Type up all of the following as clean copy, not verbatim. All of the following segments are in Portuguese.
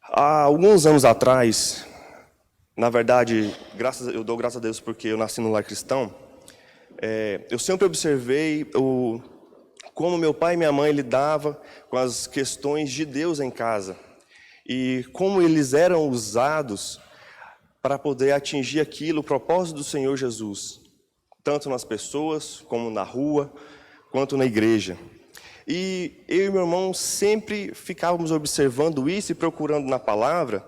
Há alguns anos atrás, na verdade, eu dou graças a Deus porque eu nasci no lar cristão, eu sempre observei como meu pai e minha mãe lidavam com as questões de Deus em casa e como eles eram usados para poder atingir aquilo, o propósito do Senhor Jesus, tanto nas pessoas, como na rua, quanto na igreja. E eu e meu irmão sempre ficávamos observando isso e procurando na palavra,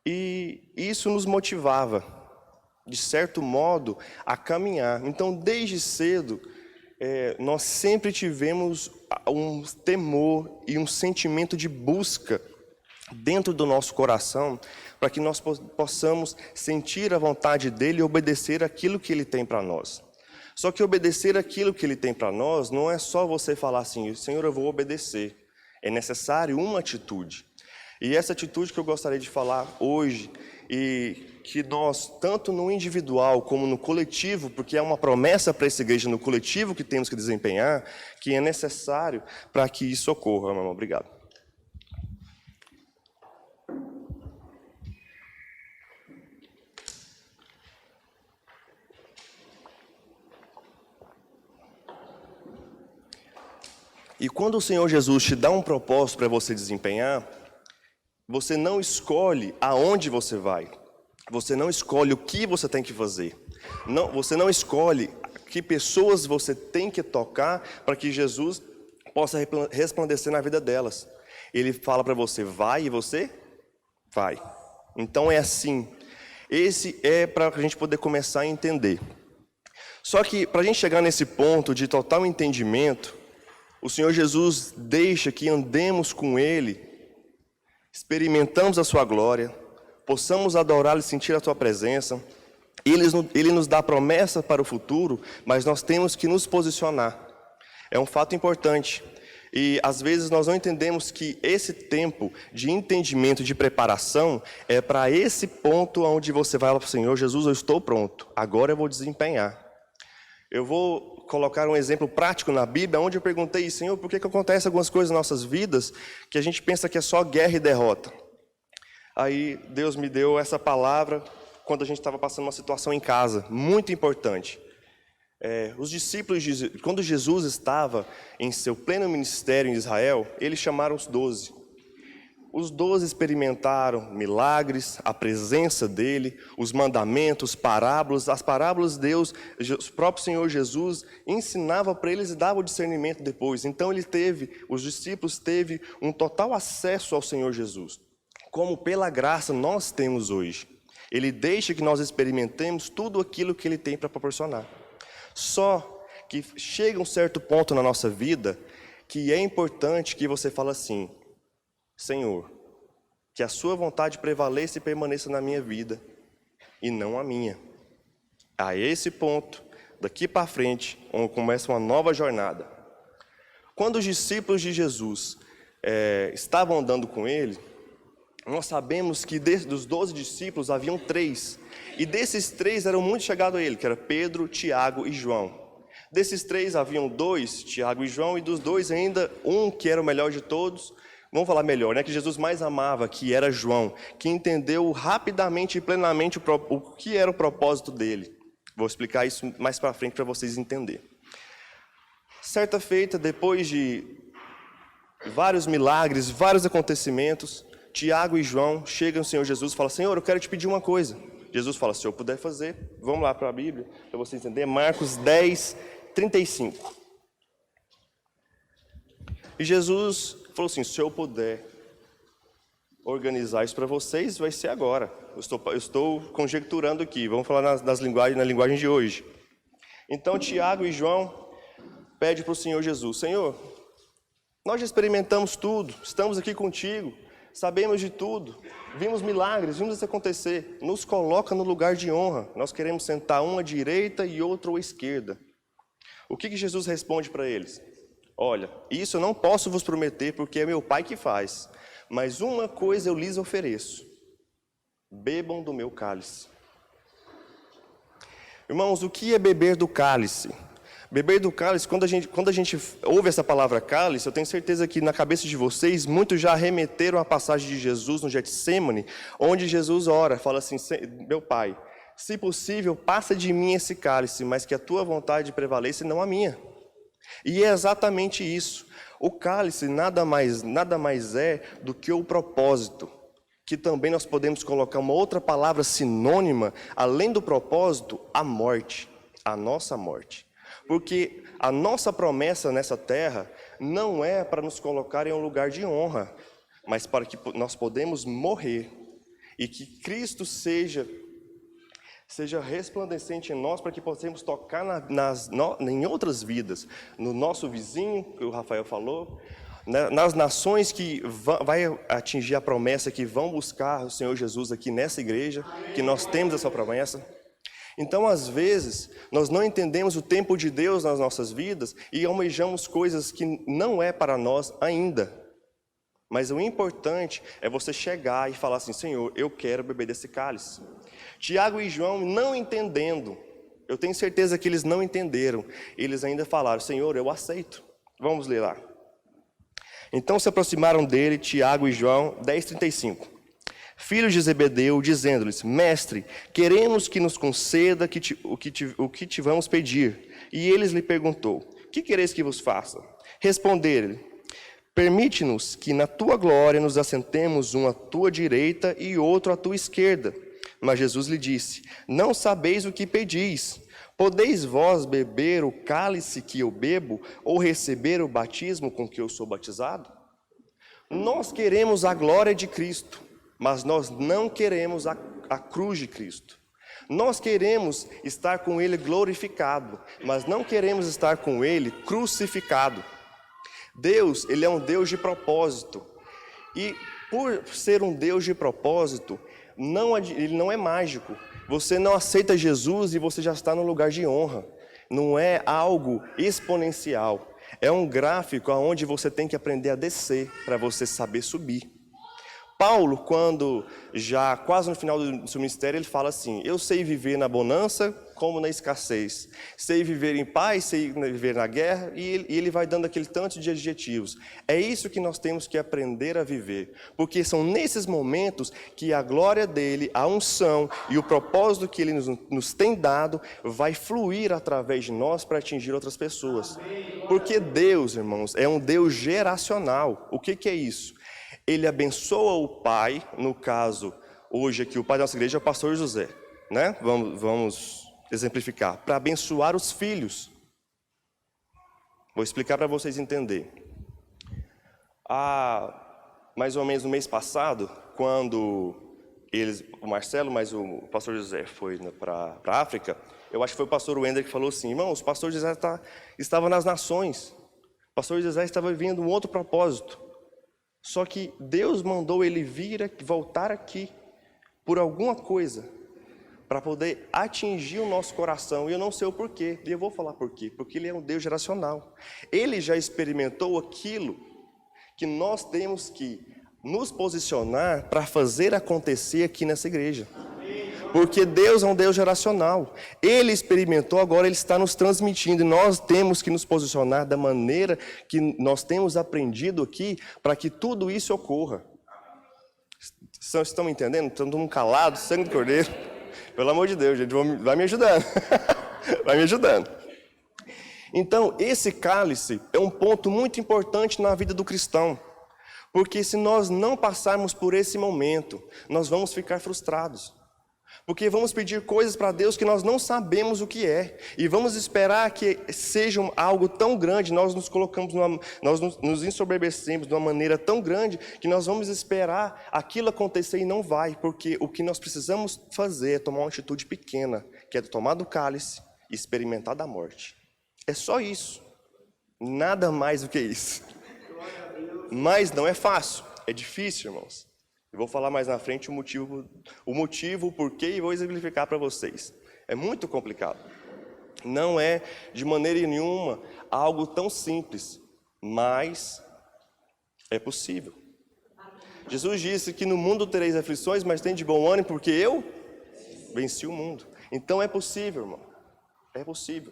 e isso nos motivava, de certo modo, a caminhar. Então, desde cedo, nós sempre tivemos um temor e um sentimento de busca dentro do nosso coração, para que nós possamos sentir a vontade dele e obedecer aquilo que ele tem para nós. Só que obedecer aquilo que ele tem para nós não é só você falar assim, Senhor, eu vou obedecer. É necessário uma atitude. E essa atitude que eu gostaria de falar hoje, e que nós, tanto no individual como no coletivo, porque é uma promessa para essa igreja no coletivo que temos que desempenhar, que é necessário para que isso ocorra, meu irmão. Obrigado. E quando o Senhor Jesus te dá um propósito para você desempenhar, você não escolhe aonde você vai. Você não escolhe o que você tem que fazer. Você não escolhe que pessoas você tem que tocar para que Jesus possa resplandecer na vida delas. Ele fala para você, vai, e você vai. Então é assim. Esse é para a gente poder começar a entender. Só que para a gente chegar nesse ponto de total entendimento, o Senhor Jesus deixa que andemos com Ele, experimentamos a sua glória, possamos adorá-lo e sentir a sua presença. Ele nos dá promessa para o futuro, mas nós temos que nos posicionar. É um fato importante. E às vezes nós não entendemos que esse tempo de entendimento, de preparação, é para esse ponto onde você vai lá para o Senhor, Jesus, eu estou pronto, agora eu vou desempenhar. Eu vou colocar um exemplo prático na Bíblia, onde eu perguntei, Senhor, por que acontece algumas coisas nas nossas vidas que a gente pensa que é só guerra e derrota? Aí Deus me deu essa palavra quando a gente estava passando uma situação em casa, muito importante. Os discípulos, quando Jesus estava em seu pleno ministério em Israel, eles chamaram os 12. Os 12 experimentaram milagres, a presença dele, os mandamentos, parábolas. As parábolas Deus, o próprio Senhor Jesus, ensinava para eles e dava o discernimento depois. Então os discípulos teve um total acesso ao Senhor Jesus, como pela graça nós temos hoje. Ele deixa que nós experimentemos tudo aquilo que ele tem para proporcionar. Só que chega um certo ponto na nossa vida que é importante que você fale assim, Senhor, que a sua vontade prevaleça e permaneça na minha vida, e não a minha. A esse ponto, daqui para frente, onde começa uma nova jornada. Quando os discípulos de Jesus estavam andando com ele, nós sabemos que dos 12 discípulos haviam 3, e desses 3 eram muito chegados a ele, que era Pedro, Tiago e João. Desses 3 haviam 2, Tiago e João, e dos 2 ainda um que era o melhor de todos, vamos falar melhor, né? Que Jesus mais amava, que era João, que entendeu rapidamente e plenamente o que era o propósito dele. Vou explicar isso mais para frente para vocês entenderem. Certa feita, depois de vários milagres, vários acontecimentos, Tiago e João chegam ao Senhor Jesus e falam, Senhor, eu quero te pedir uma coisa. Jesus fala, se eu puder fazer, vamos lá para a Bíblia, para vocês entenderem, Marcos 10, 35. E Jesus falou assim, se eu puder organizar isso para vocês, vai ser agora. Eu estou conjecturando aqui, vamos falar na linguagem de hoje. Então, Tiago e João pedem para o Senhor Jesus, Senhor, nós já experimentamos tudo, estamos aqui contigo, sabemos de tudo, vimos milagres, vimos isso acontecer, nos coloca no lugar de honra, nós queremos sentar um à direita e outro à esquerda. O que Jesus responde para eles? Olha, isso eu não posso vos prometer, porque é meu Pai que faz. Mas uma coisa eu lhes ofereço. Bebam do meu cálice. Irmãos, o que é beber do cálice? Beber do cálice, quando a gente ouve essa palavra cálice, eu tenho certeza que na cabeça de vocês, muitos já remeteram à passagem de Jesus no Getsêmani, onde Jesus ora, fala assim, meu Pai, se possível, passa de mim esse cálice, mas que a tua vontade prevaleça e não a minha. E é exatamente isso. O cálice nada mais é do que o propósito, que também nós podemos colocar uma outra palavra sinônima, além do propósito, a morte, a nossa morte. Porque a nossa promessa nessa terra não é para nos colocar em um lugar de honra, mas para que nós podemos morrer e que Cristo seja resplandecente em nós para que possamos tocar em outras vidas, no nosso vizinho, que o Rafael falou, nas nações que vai atingir a promessa, que vão buscar o Senhor Jesus aqui nessa igreja, que nós temos essa promessa. Então, às vezes, nós não entendemos o tempo de Deus nas nossas vidas e almejamos coisas que não é para nós ainda. Mas o importante é você chegar e falar assim, Senhor, eu quero beber desse cálice. Tiago e João não entendendo, eu tenho certeza que eles não entenderam. Eles ainda falaram, Senhor, eu aceito. Vamos ler lá. Então se aproximaram dele, Tiago e João, 10:35. Filhos de Zebedeu, dizendo-lhes, Mestre, queremos que nos conceda o que te vamos pedir. E eles lhe perguntou, que quereis que vos faça? Responderam-lhe, permite-nos que na tua glória nos assentemos um à tua direita e outro à tua esquerda. Mas Jesus lhe disse, não sabeis o que pedis. Podeis vós beber o cálice que eu bebo, ou receber o batismo com que eu sou batizado? Nós queremos a glória de Cristo, mas nós não queremos a cruz de Cristo. Nós queremos estar com Ele glorificado, mas não queremos estar com Ele crucificado. Deus, Ele é um Deus de propósito. E por ser um Deus de propósito, Ele não é mágico. Você não aceita Jesus e você já está no lugar de honra. Não é algo exponencial. É um gráfico onde você tem que aprender a descer para você saber subir. Paulo, quando já quase no final do seu ministério, ele fala assim, eu sei viver na bonança como na escassez, sei viver em paz, sei viver na guerra, e ele vai dando aquele tanto de adjetivos. É isso que nós temos que aprender a viver, porque são nesses momentos que a glória dele, a unção e o propósito que ele nos tem dado vai fluir através de nós para atingir outras pessoas. Porque Deus, irmãos, é um Deus geracional. O que é isso? Ele abençoa o pai, no caso, hoje aqui o pai da nossa igreja é o pastor José, né? Vamos exemplificar, para abençoar os filhos. Vou explicar para vocês entenderem. Mais ou menos no mês passado, quando o Marcelo, mas o pastor José foi para a África, eu acho que foi o pastor Wender que falou assim, irmãos, o pastor José estava nas nações, o pastor José estava vivendo um outro propósito. Só que Deus mandou ele voltar aqui por alguma coisa para poder atingir o nosso coração. E eu não sei o porquê, e eu vou falar porquê. Porque Ele é um Deus geracional. Ele já experimentou aquilo que nós temos que nos posicionar para fazer acontecer aqui nessa igreja. Porque Deus é um Deus geracional. Ele experimentou, agora Ele está nos transmitindo. E nós temos que nos posicionar da maneira que nós temos aprendido aqui para que tudo isso ocorra. Estão me entendendo? Estão todo mundo calado, sangue do cordeiro. Pelo amor de Deus, gente, vai me ajudando. Vai me ajudando. Então, esse cálice é um ponto muito importante na vida do cristão. Porque se nós não passarmos por esse momento, nós vamos ficar frustrados. Porque vamos pedir coisas para Deus que nós não sabemos o que é. E vamos esperar que seja algo tão grande, nós nos ensoberbecemos de uma maneira tão grande, que nós vamos esperar aquilo acontecer e não vai. Porque o que nós precisamos fazer é tomar uma atitude pequena, que é tomar do cálice e experimentar da morte. É só isso. Nada mais do que isso. Mas não é fácil, é difícil, irmãos. Eu vou falar mais na frente o motivo, o porquê, e vou exemplificar para vocês. É muito complicado. Não é, de maneira nenhuma, algo tão simples, mas é possível. Jesus disse que no mundo tereis aflições, mas tem de bom ânimo, porque eu venci o mundo. Então é possível, irmão. É possível.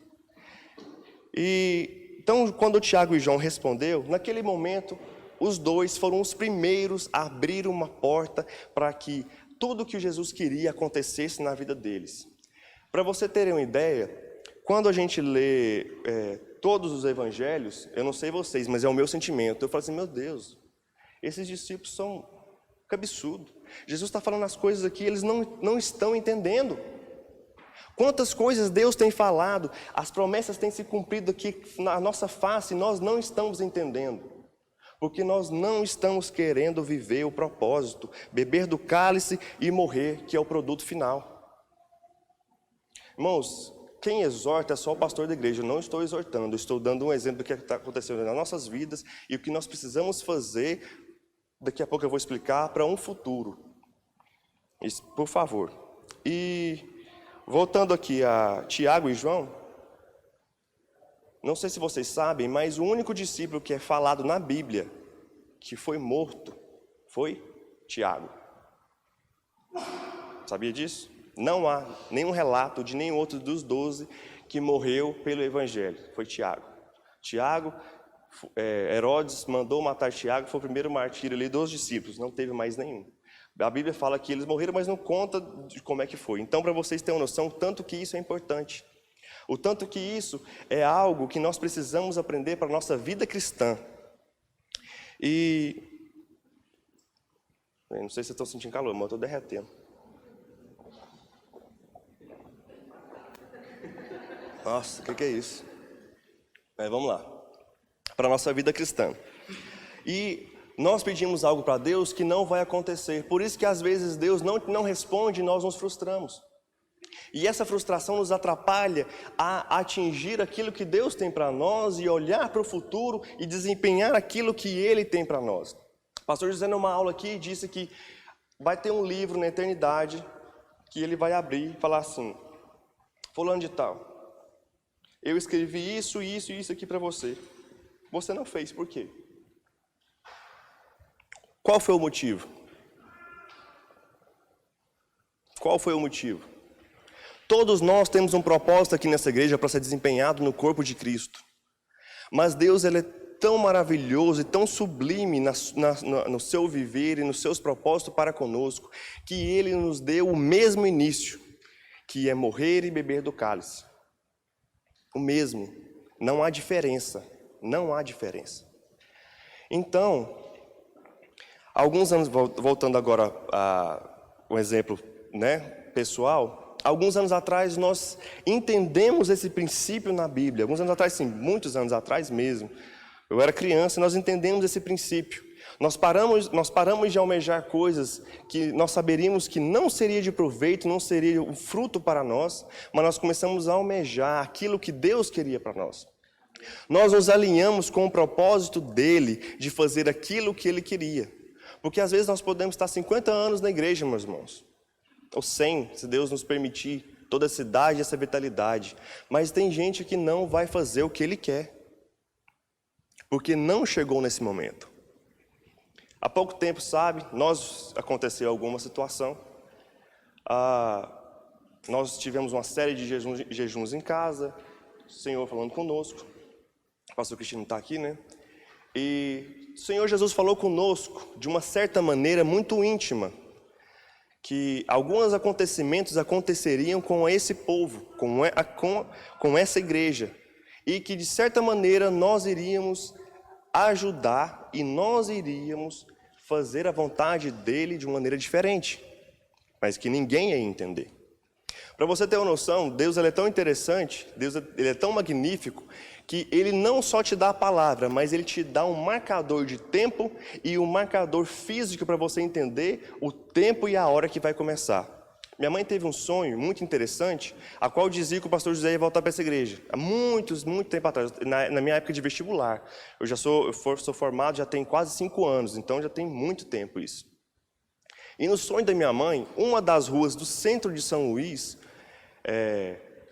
E então, quando Tiago e João respondeu, naquele momento, os dois foram os primeiros a abrir uma porta para que tudo que Jesus queria acontecesse na vida deles. Para você terem uma ideia, quando a gente lê todos os evangelhos, eu não sei vocês, mas é o meu sentimento, eu falo assim, meu Deus, esses discípulos são... Que absurdo. Jesus está falando as coisas aqui, eles não estão entendendo. Quantas coisas Deus tem falado, as promessas têm se cumprido aqui na nossa face, e nós não estamos entendendo. Porque nós não estamos querendo viver o propósito, beber do cálice e morrer, que é o produto final. Irmãos, quem exorta é só o pastor da igreja, eu não estou exortando, eu estou dando um exemplo do que está acontecendo nas nossas vidas e o que nós precisamos fazer. Daqui a pouco eu vou explicar para um futuro. Isso, por favor. E voltando aqui a Tiago e João, não sei se vocês sabem, mas o único discípulo que é falado na Bíblia que foi morto foi Tiago. Sabia disso? Não há nenhum relato de nenhum outro dos 12 que morreu pelo Evangelho. Foi Tiago. Tiago, Herodes mandou matar Tiago, foi o primeiro martírio ali dos discípulos, não teve mais nenhum. A Bíblia fala que eles morreram, mas não conta de como é que foi. Então, para vocês terem uma noção, o tanto que isso é importante. O tanto que isso é algo que nós precisamos aprender para a nossa vida cristã. E... não sei se vocês estão sentindo calor, mas eu estou derretendo. Nossa, o que é isso? Mas vamos lá. Para a nossa vida cristã. E nós pedimos algo para Deus que não vai acontecer. Por isso que às vezes Deus não responde e nós nos frustramos. E essa frustração nos atrapalha a atingir aquilo que Deus tem para nós e olhar para o futuro e desempenhar aquilo que Ele tem para nós. O pastor José, numa aula aqui, disse que vai ter um livro na eternidade que ele vai abrir e falar assim, fulano de tal, eu escrevi isso, isso e isso aqui para você. Você não fez, por quê? Qual foi o motivo? Qual foi o motivo? Todos nós temos um propósito aqui nessa igreja para ser desempenhado no corpo de Cristo. Mas Deus, Ele é tão maravilhoso e tão sublime no seu viver e nos seus propósitos para conosco, que Ele nos deu o mesmo início, que é morrer e beber do cálice. O mesmo. Não há diferença. Não há diferença. Então, alguns anos, voltando agora ao exemplo, pessoal, alguns anos atrás nós entendemos esse princípio na Bíblia. Alguns anos atrás, sim, muitos anos atrás mesmo. Eu era criança e nós entendemos esse princípio. Nós paramos de almejar coisas que nós saberíamos que não seria de proveito, não seria um fruto para nós, mas nós começamos a almejar aquilo que Deus queria para nós. Nós nos alinhamos com o propósito dEle de fazer aquilo que Ele queria. Porque às vezes nós podemos estar 50 anos na igreja, meus irmãos. Ou 100, se Deus nos permitir, toda essa idade, essa vitalidade. Mas tem gente que não vai fazer o que Ele quer. Porque não chegou nesse momento. Há pouco tempo, aconteceu alguma situação. Nós tivemos uma série de jejuns em casa. O Senhor falando conosco. O pastor Cristiano está aqui, né? E o Senhor Jesus falou conosco de uma certa maneira muito íntima. Que alguns acontecimentos aconteceriam com esse povo, com essa igreja. E que de certa maneira nós iríamos ajudar e nós iríamos fazer a vontade dele de uma maneira diferente, mas que ninguém ia entender. Para você ter uma noção, Deus ele é tão interessante, Deus ele é tão magnífico, que Ele não só te dá a palavra, mas Ele te dá um marcador de tempo e um marcador físico para você entender o tempo e a hora que vai começar. Minha mãe teve um sonho muito interessante, a qual dizia que o pastor José ia voltar para essa igreja. Há muito tempo atrás, na minha época de vestibular. Eu sou formado já tem quase 5 anos, então já tem muito tempo isso. E no sonho da minha mãe, uma das ruas do centro de São Luís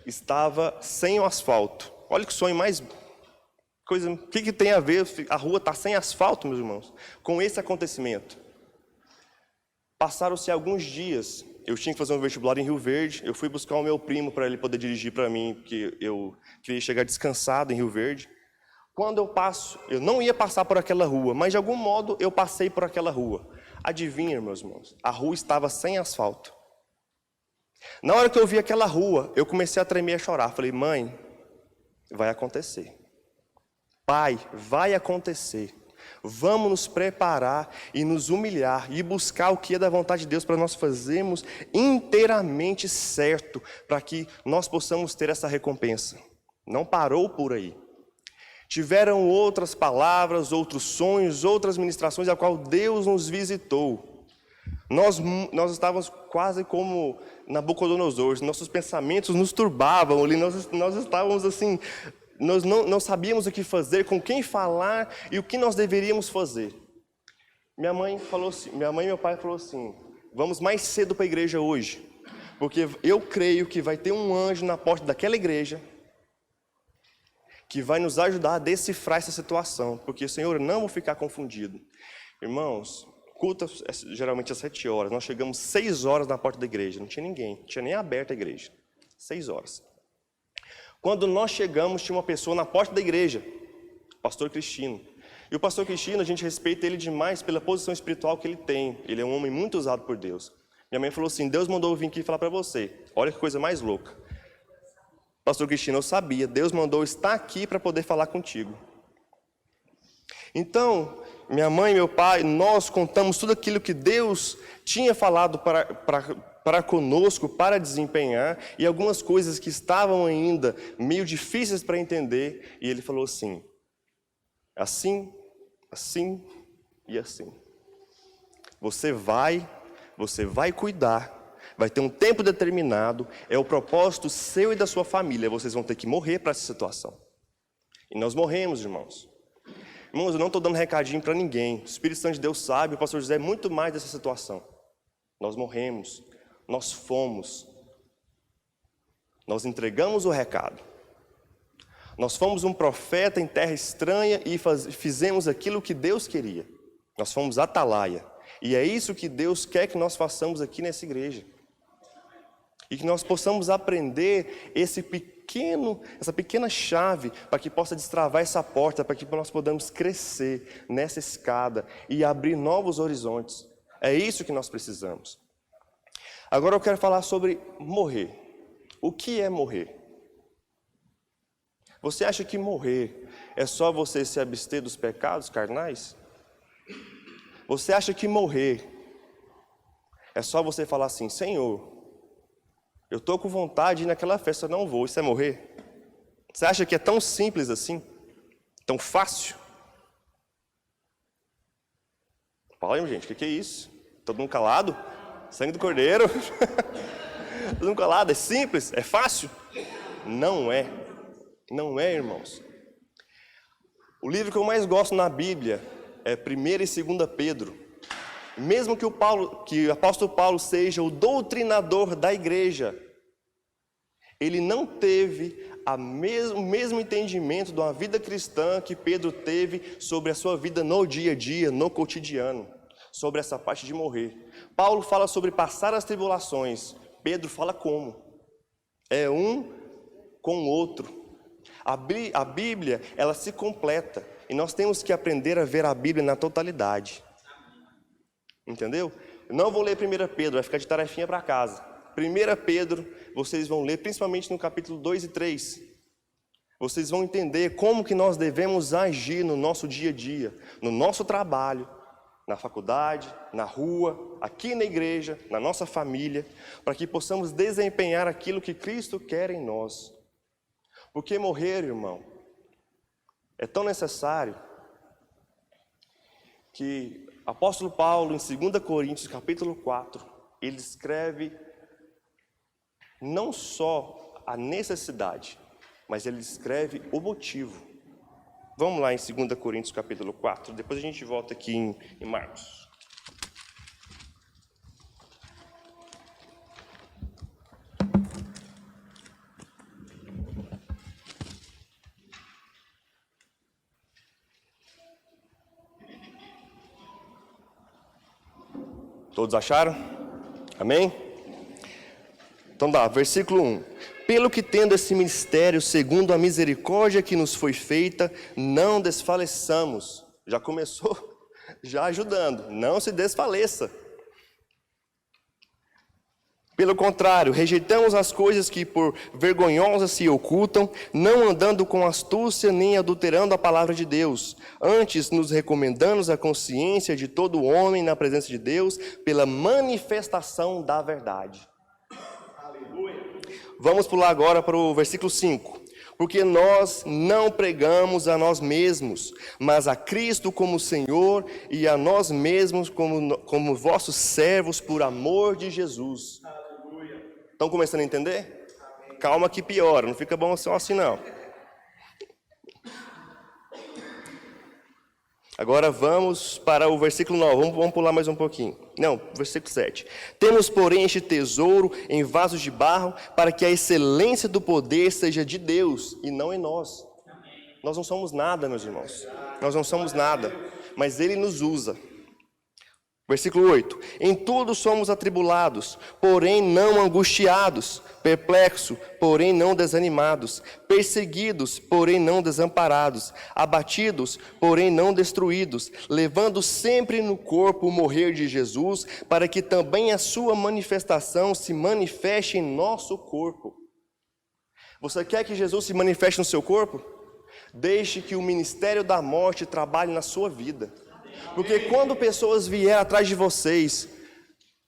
estava sem o asfalto. Olha que sonho mais... O que tem a ver a rua estar sem asfalto, meus irmãos, com esse acontecimento? Passaram-se alguns dias eu tinha que fazer um vestibular em Rio Verde. Eu fui buscar o meu primo para ele poder dirigir para mim, porque eu queria chegar descansado em Rio Verde. Quando eu passo, eu não ia passar por aquela rua, mas de algum modo eu passei por aquela rua. Adivinha, meus irmãos, a rua estava sem asfalto. Na hora que eu vi aquela rua, eu comecei a tremer e a chorar. Falei, mãe, vai acontecer. Pai, vai acontecer. Vamos nos preparar e nos humilhar e buscar o que é da vontade de Deus para nós fazermos inteiramente certo, para que nós possamos ter essa recompensa. Não parou por aí. Tiveram outras palavras, outros sonhos, outras ministrações, a qual Deus nos visitou. Nós estávamos quase como Nabucodonosor, nossos pensamentos nos turbavam ali, nós estávamos assim, nós não sabíamos o que fazer, com quem falar e o que nós deveríamos fazer. Minha mãe e meu pai falaram assim, vamos mais cedo para a igreja hoje, porque eu creio que vai ter um anjo na porta daquela igreja, que vai nos ajudar a decifrar essa situação, porque, Senhor, eu não vou ficar confundido. Irmãos, culto geralmente às 7 horas, nós chegamos 6 horas na porta da igreja, não tinha ninguém, não tinha nem aberta a igreja, 6 horas. Quando nós chegamos, tinha uma pessoa na porta da igreja, o pastor Cristino. E o pastor Cristino, a gente respeita ele demais pela posição espiritual que ele tem, ele é um homem muito usado por Deus. Minha mãe falou assim, Deus mandou eu vir aqui falar para você, olha que coisa mais louca. Pastor Cristino, eu sabia, Deus mandou eu estar aqui para poder falar contigo. Então, minha mãe e meu pai, nós contamos tudo aquilo que Deus tinha falado para conosco, para desempenhar, e algumas coisas que estavam ainda meio difíceis para entender, e ele falou assim, assim, assim e assim. Você vai cuidar. Vai ter um tempo determinado, é o propósito seu e da sua família. Vocês vão ter que morrer para essa situação. E nós morremos, irmãos. Irmãos, eu não estou dando recadinho para ninguém. O Espírito Santo de Deus sabe, o pastor José é muito mais dessa situação. Nós morremos, nós fomos. Nós entregamos o recado. Nós fomos um profeta em terra estranha e fizemos aquilo que Deus queria. Nós fomos atalaia. E é isso que Deus quer que nós façamos aqui nessa igreja. E que nós possamos aprender essa pequena chave para que possa destravar essa porta, para que nós possamos crescer nessa escada e abrir novos horizontes. É isso que nós precisamos. Agora eu quero falar sobre morrer. O que é morrer? Você acha que morrer é só você se abster dos pecados carnais? Você acha que morrer é só você falar assim, Senhor, eu estou com vontade de ir naquela festa, eu não vou. Isso é morrer? Você acha que é tão simples assim? Tão fácil? Fala aí, gente, o que é isso? Todo mundo calado? Sangue do Cordeiro? Todo mundo calado? É simples? É fácil? Não é. Não é, irmãos. O livro que eu mais gosto na Bíblia é 1 e 2 Pedro. Mesmo que o apóstolo Paulo seja o doutrinador da igreja, ele não teve o mesmo entendimento de uma vida cristã que Pedro teve sobre a sua vida no dia a dia, no cotidiano, sobre essa parte de morrer. Paulo fala sobre passar as tribulações, Pedro fala como? É um com o outro. A Bíblia, ela se completa, e nós temos que aprender a ver a Bíblia na totalidade. Entendeu? Eu não vou ler 1 Pedro, vai ficar de tarefinha para casa. 1 Pedro, vocês vão ler principalmente no capítulo 2 e 3. Vocês vão entender como que nós devemos agir no nosso dia a dia, no nosso trabalho, na faculdade, na rua, aqui na igreja, na nossa família, para que possamos desempenhar aquilo que Cristo quer em nós. Porque morrer, irmão, é tão necessário que apóstolo Paulo, em 2 Coríntios, capítulo 4, ele escreve não só a necessidade, mas ele escreve o motivo. Vamos lá em 2 Coríntios, capítulo 4, depois a gente volta aqui em Marcos. Todos acharam? Amém? Então dá, versículo 1. Pelo que tendo esse ministério, segundo a misericórdia que nos foi feita, não desfaleçamos. Já começou, já ajudando. Não se desfaleça. Pelo contrário, rejeitamos as coisas que por vergonhosas se ocultam, não andando com astúcia nem adulterando a palavra de Deus. Antes, nos recomendamos a consciência de todo homem na presença de Deus, pela manifestação da verdade. Vamos pular agora para o versículo 5. Porque nós não pregamos a nós mesmos, mas a Cristo como Senhor e a nós mesmos como vossos servos por amor de Jesus. Estão começando a entender? Calma que piora, não fica bom só assim não. Agora vamos para o versículo 9, vamos pular mais um pouquinho. Não, versículo 7. Temos, porém, este tesouro em vasos de barro, para que a excelência do poder seja de Deus e não em nós. Nós não somos nada, meus irmãos. Nós não somos nada, mas Ele nos usa. Versículo 8. Em tudo somos atribulados, porém não angustiados, perplexos, porém não desanimados, perseguidos, porém não desamparados, abatidos, porém não destruídos, levando sempre no corpo o morrer de Jesus, para que também a sua manifestação se manifeste em nosso corpo. Você quer que Jesus se manifeste no seu corpo? Deixe que o ministério da morte trabalhe na sua vida. Porque quando pessoas vierem atrás de vocês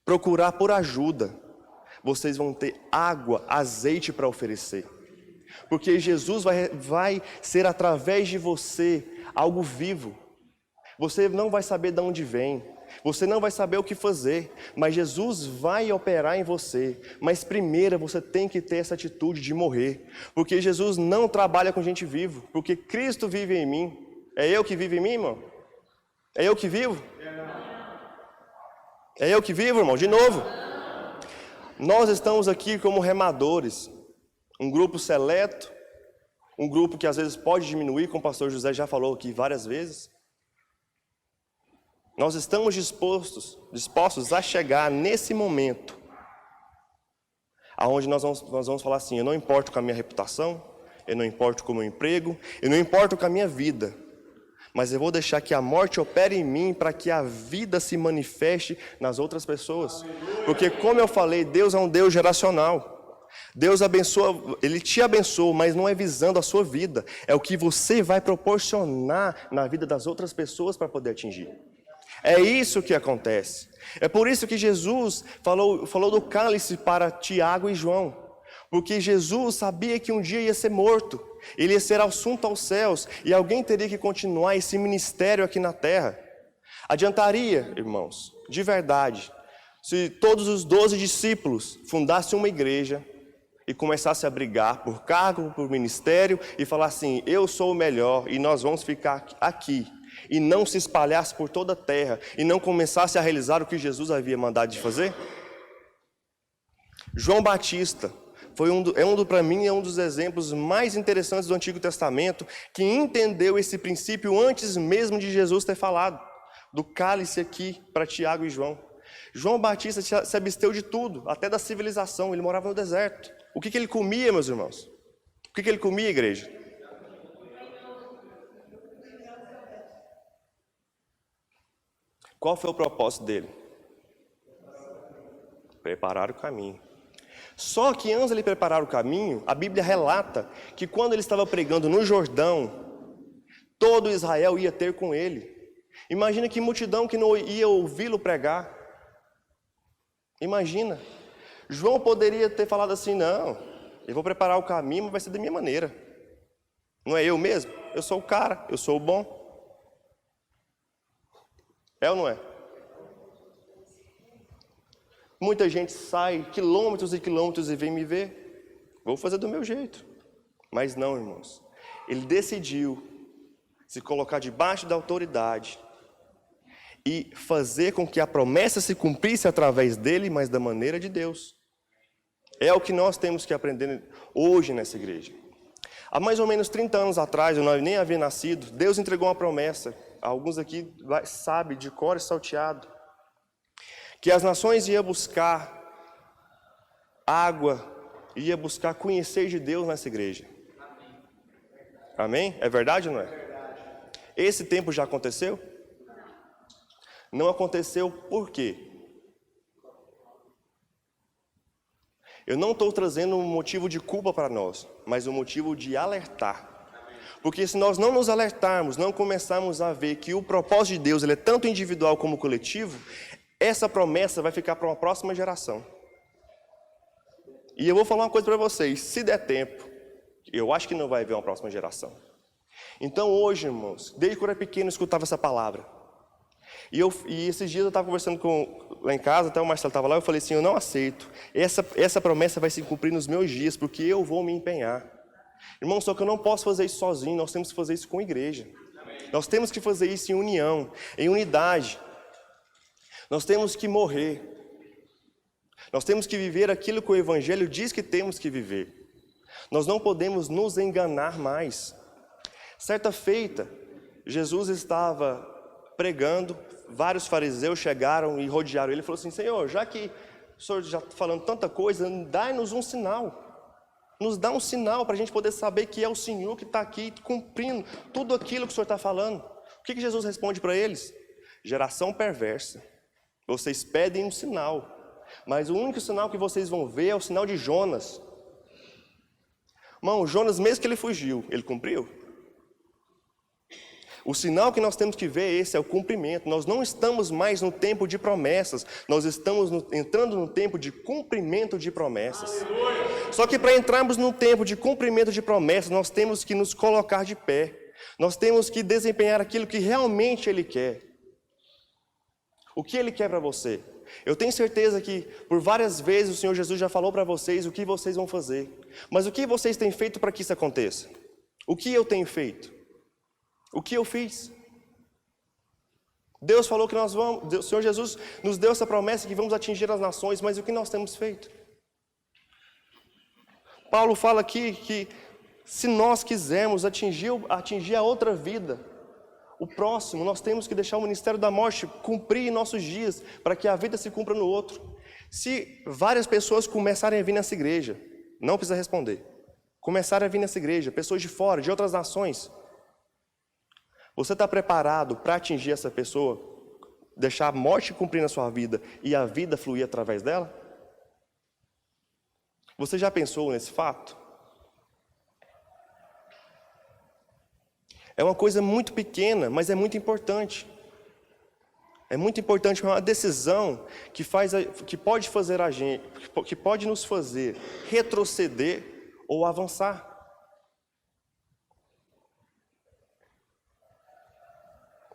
procurar por ajuda, vocês vão ter água, azeite para oferecer. Porque Jesus vai ser através de você algo vivo. Você não vai saber de onde vem, você não vai saber o que fazer, mas Jesus vai operar em você. Mas primeiro você tem que ter essa atitude de morrer. Porque Jesus não trabalha com gente viva, porque Cristo vive em mim. É eu que vivo em mim, irmão? É eu que vivo? É eu que vivo, irmão? De novo. Nós estamos aqui como remadores. Um grupo seleto. Um grupo que às vezes pode diminuir, como o pastor José já falou aqui várias vezes. Nós estamos dispostos a chegar nesse momento. Aonde nós vamos falar assim, eu não importo com a minha reputação, eu não importo com o meu emprego, eu não importo com a minha vida. Mas eu vou deixar que a morte opere em mim para que a vida se manifeste nas outras pessoas. Porque, como eu falei, Deus é um Deus geracional. Deus abençoa, Ele te abençoa, mas não é visando a sua vida. É o que você vai proporcionar na vida das outras pessoas para poder atingir. É isso que acontece. É por isso que Jesus falou do cálice para Tiago e João. Porque Jesus sabia que um dia ia ser morto. Ele ia ser assunto aos céus e alguém teria que continuar esse ministério aqui na terra. Adiantaria, irmãos, de verdade, se todos os 12 discípulos fundassem uma igreja e começassem a brigar por cargo, por ministério e falar assim, eu sou o melhor e nós vamos ficar aqui. E não se espalhasse por toda a terra e não começasse a realizar o que Jesus havia mandado de fazer? João Batista para mim, é um dos exemplos mais interessantes do Antigo Testamento, que entendeu esse princípio antes mesmo de Jesus ter falado, do cálice aqui para Tiago e João. João Batista se absteu de tudo, até da civilização, ele morava no deserto. O que ele comia, meus irmãos? O que ele comia, igreja? Qual foi o propósito dele? Preparar o caminho. Só que antes de ele preparar o caminho, a Bíblia relata que quando ele estava pregando no Jordão, todo Israel ia ter com ele. Imagina que multidão que não ia ouvi-lo pregar. Imagina. João poderia ter falado assim, não, eu vou preparar o caminho, mas vai ser da minha maneira. Não é eu mesmo? Eu sou o cara, eu sou o bom. É ou não é? Muita gente sai quilômetros e quilômetros e vem me ver. Vou fazer do meu jeito. Mas não, irmãos. Ele decidiu se colocar debaixo da autoridade e fazer com que a promessa se cumprisse através dele, mas da maneira de Deus. É o que nós temos que aprender hoje nessa igreja. Há mais ou menos 30 anos atrás, eu nem havia nascido, Deus entregou uma promessa. Alguns aqui sabem de cor e salteado. Que as nações iam buscar água, ia buscar conhecer de Deus nessa igreja. Amém? É verdade ou não é? Esse tempo já aconteceu? Não aconteceu por quê? Eu não estou trazendo um motivo de culpa para nós, mas um motivo de alertar. Porque se nós não nos alertarmos, não começarmos a ver que o propósito de Deus ele é tanto individual como coletivo, essa promessa vai ficar para uma próxima geração. E eu vou falar uma coisa para vocês, se der tempo, eu acho que não vai haver uma próxima geração. Então hoje, irmãos, desde que eu era pequeno eu escutava essa palavra. E esses dias eu estava conversando lá em casa, até o Marcelo estava lá, eu falei assim, eu não aceito. Essa promessa vai se cumprir nos meus dias, porque eu vou me empenhar. Irmão, só que eu não posso fazer isso sozinho, nós temos que fazer isso com a igreja. Nós temos que fazer isso em união, em unidade. Nós temos que morrer. Nós temos que viver aquilo que o Evangelho diz que temos que viver. Nós não podemos nos enganar mais. Certa feita, Jesus estava pregando, vários fariseus chegaram e rodearam ele e falou assim, Senhor, já que o Senhor já está falando tanta coisa, dá-nos um sinal. Nos dá um sinal para a gente poder saber que é o Senhor que está aqui cumprindo tudo aquilo que o Senhor está falando. O que Jesus responde para eles? Geração perversa. Vocês pedem um sinal, mas o único sinal que vocês vão ver é o sinal de Jonas. Irmão, Jonas, mesmo que ele fugiu, ele cumpriu? O sinal que nós temos que ver esse é o cumprimento. Nós não estamos mais no tempo de promessas, nós estamos entrando no tempo de cumprimento de promessas. Aleluia. Só que para entrarmos no tempo de cumprimento de promessas, nós temos que nos colocar de pé. Nós temos que desempenhar aquilo que realmente Ele quer. O que Ele quer para você? Eu tenho certeza que por várias vezes o Senhor Jesus já falou para vocês o que vocês vão fazer. Mas o que vocês têm feito para que isso aconteça? O que eu tenho feito? O que eu fiz? Deus falou que nós vamos, o Senhor Jesus nos deu essa promessa que vamos atingir as nações, mas o que nós temos feito? Paulo fala aqui que se nós quisermos atingir a outra vida, o próximo, nós temos que deixar o ministério da morte cumprir em nossos dias, para que a vida se cumpra no outro. Se várias pessoas começarem a vir nessa igreja, não precisa responder, começarem a vir nessa igreja, pessoas de fora, de outras nações, você está preparado para atingir essa pessoa, deixar a morte cumprir na sua vida e a vida fluir através dela? Você já pensou nesse fato? É uma coisa muito pequena, mas é muito importante. É muito importante, é uma decisão que pode fazer a gente, que pode nos fazer retroceder ou avançar.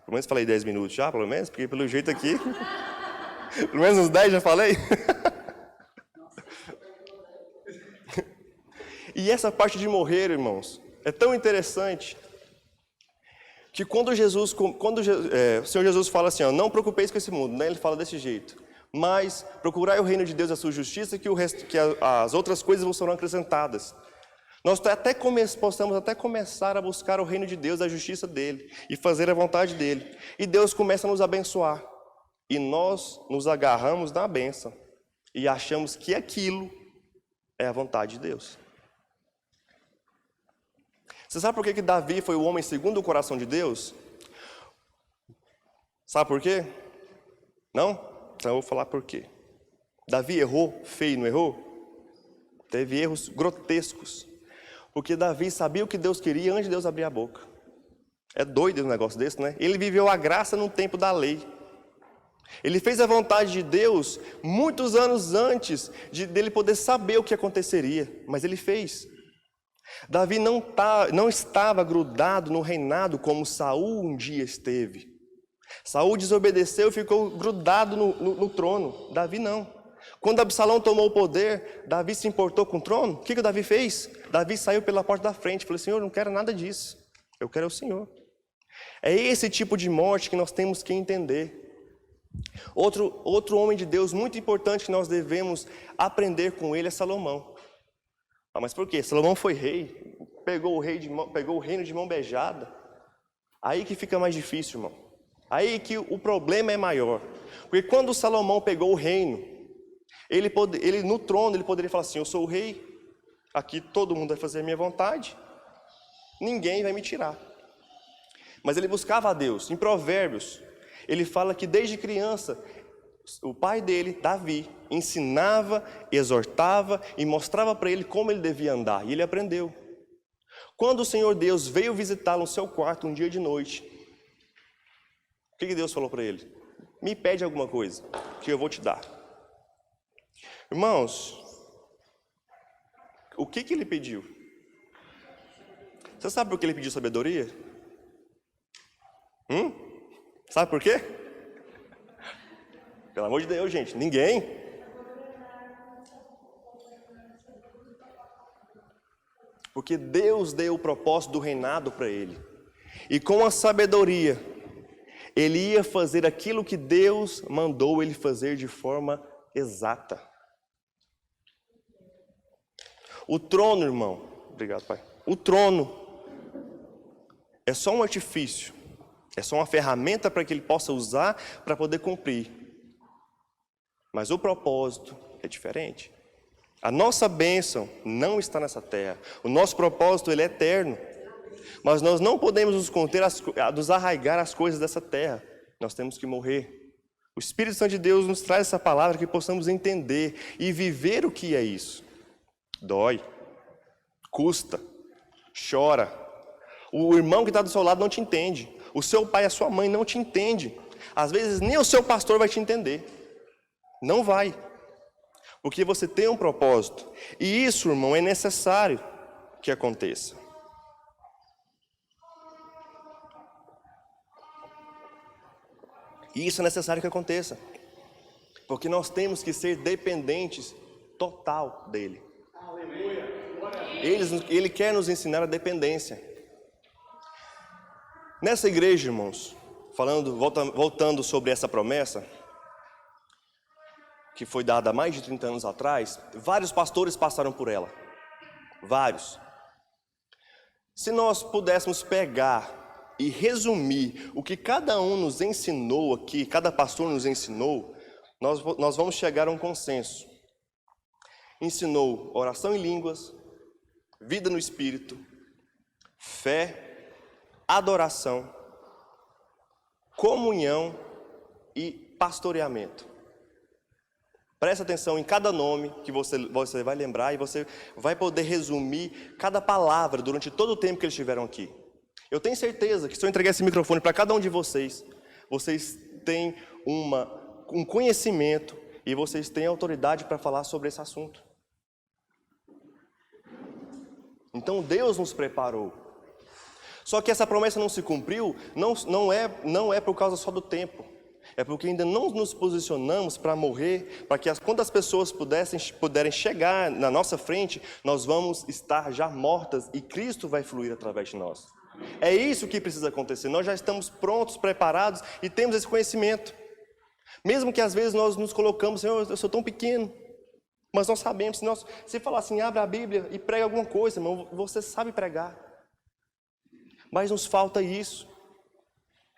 Pelo menos falei 10 minutos já, pelo menos, porque pelo jeito aqui, pelo menos uns 10 já falei. E essa parte de morrer, irmãos, é tão interessante, que quando o Senhor Jesus fala assim, ó, não preocupeis com esse mundo, né? Ele fala desse jeito, mas procurai o reino de Deus e a sua justiça, que as outras coisas vos serão acrescentadas. Nós possamos até começar a buscar o reino de Deus, a justiça dele, e fazer a vontade dele. E Deus começa a nos abençoar. E nós nos agarramos na bênção. E achamos que aquilo é a vontade de Deus. Você sabe por que Davi foi o homem segundo o coração de Deus? Sabe por quê? Não? Então eu vou falar por quê. Davi errou feio, não errou? Teve erros grotescos. Porque Davi sabia o que Deus queria antes de Deus abrir a boca. É doido um negócio desse, né? Ele viveu a graça no tempo da lei. Ele fez a vontade de Deus muitos anos antes dele poder saber o que aconteceria. Mas ele fez. Davi não estava grudado no reinado como Saul um dia esteve. Saul desobedeceu e ficou grudado no trono. Davi não. Quando Absalão tomou o poder, Davi se importou com o trono. O que o Davi fez? Davi saiu pela porta da frente. Falou, Senhor, eu não quero nada disso. Eu quero o Senhor. É esse tipo de morte que nós temos que entender. Outro homem de Deus muito importante que nós devemos aprender com ele é Salomão. Ah, mas por quê? Salomão foi rei, pegou o reino de mão beijada. Aí que fica mais difícil, irmão. Aí que o problema é maior. Porque quando Salomão pegou o reino, Ele no trono, ele poderia falar assim, eu sou o rei, aqui todo mundo vai fazer a minha vontade, ninguém vai me tirar. Mas ele buscava a Deus. Em Provérbios, ele fala que desde criança, o pai dele, Davi, ensinava, exortava e mostrava para ele como ele devia andar. E ele aprendeu. Quando o Senhor Deus veio visitá-lo no seu quarto um dia de noite, o que Deus falou para ele? Me pede alguma coisa, que eu vou te dar. Irmãos, o que ele pediu? Você sabe por que ele pediu sabedoria? Sabe por quê? Pelo amor de Deus, gente, ninguém. Porque Deus deu o propósito do reinado para ele. E com a sabedoria, ele ia fazer aquilo que Deus mandou ele fazer de forma exata. O trono, irmão, obrigado, pai. O trono é só um artifício, é só uma ferramenta para que ele possa usar para poder cumprir. Mas o propósito é diferente. A nossa bênção não está nessa terra. O nosso propósito ele é eterno. Mas nós não podemos nos conter, nos arraigar às coisas dessa terra. Nós temos que morrer. O Espírito Santo de Deus nos traz essa palavra que possamos entender e viver o que é isso. Dói, custa, chora. O irmão que está do seu lado não te entende. O seu pai e a sua mãe não te entendem. Às vezes nem o seu pastor vai te entender. Não vai. Porque você tem um propósito. E isso, irmão, é necessário que aconteça. E isso é necessário que aconteça. Porque nós temos que ser dependentes total dele. Ele quer nos ensinar a dependência. Nessa igreja, irmãos, voltando sobre essa promessa, que foi dada há mais de 30 anos atrás, vários pastores passaram por ela. Vários. Se nós pudéssemos pegar e resumir o que cada um nos ensinou aqui, cada pastor nos ensinou, nós vamos chegar a um consenso. Ensinou oração em línguas, vida no Espírito, fé, adoração, comunhão e pastoreamento. Presta atenção em cada nome que você vai lembrar e você vai poder resumir cada palavra durante todo o tempo que eles estiveram aqui. Eu tenho certeza que se eu entregar esse microfone para cada um de vocês, vocês têm um conhecimento e vocês têm autoridade para falar sobre esse assunto. Então Deus nos preparou. Só que essa promessa não se cumpriu, não é por causa só do tempo. É porque ainda não nos posicionamos para morrer, para que quando as pessoas puderem chegar na nossa frente, nós vamos estar já mortas e Cristo vai fluir através de nós. É isso que precisa acontecer. Nós já estamos prontos, preparados e temos esse conhecimento. Mesmo que às vezes nós nos colocamos, Senhor, eu sou tão pequeno, mas nós sabemos, se falar assim, abre a Bíblia e prega alguma coisa, irmão, você sabe pregar. Mas nos falta isso,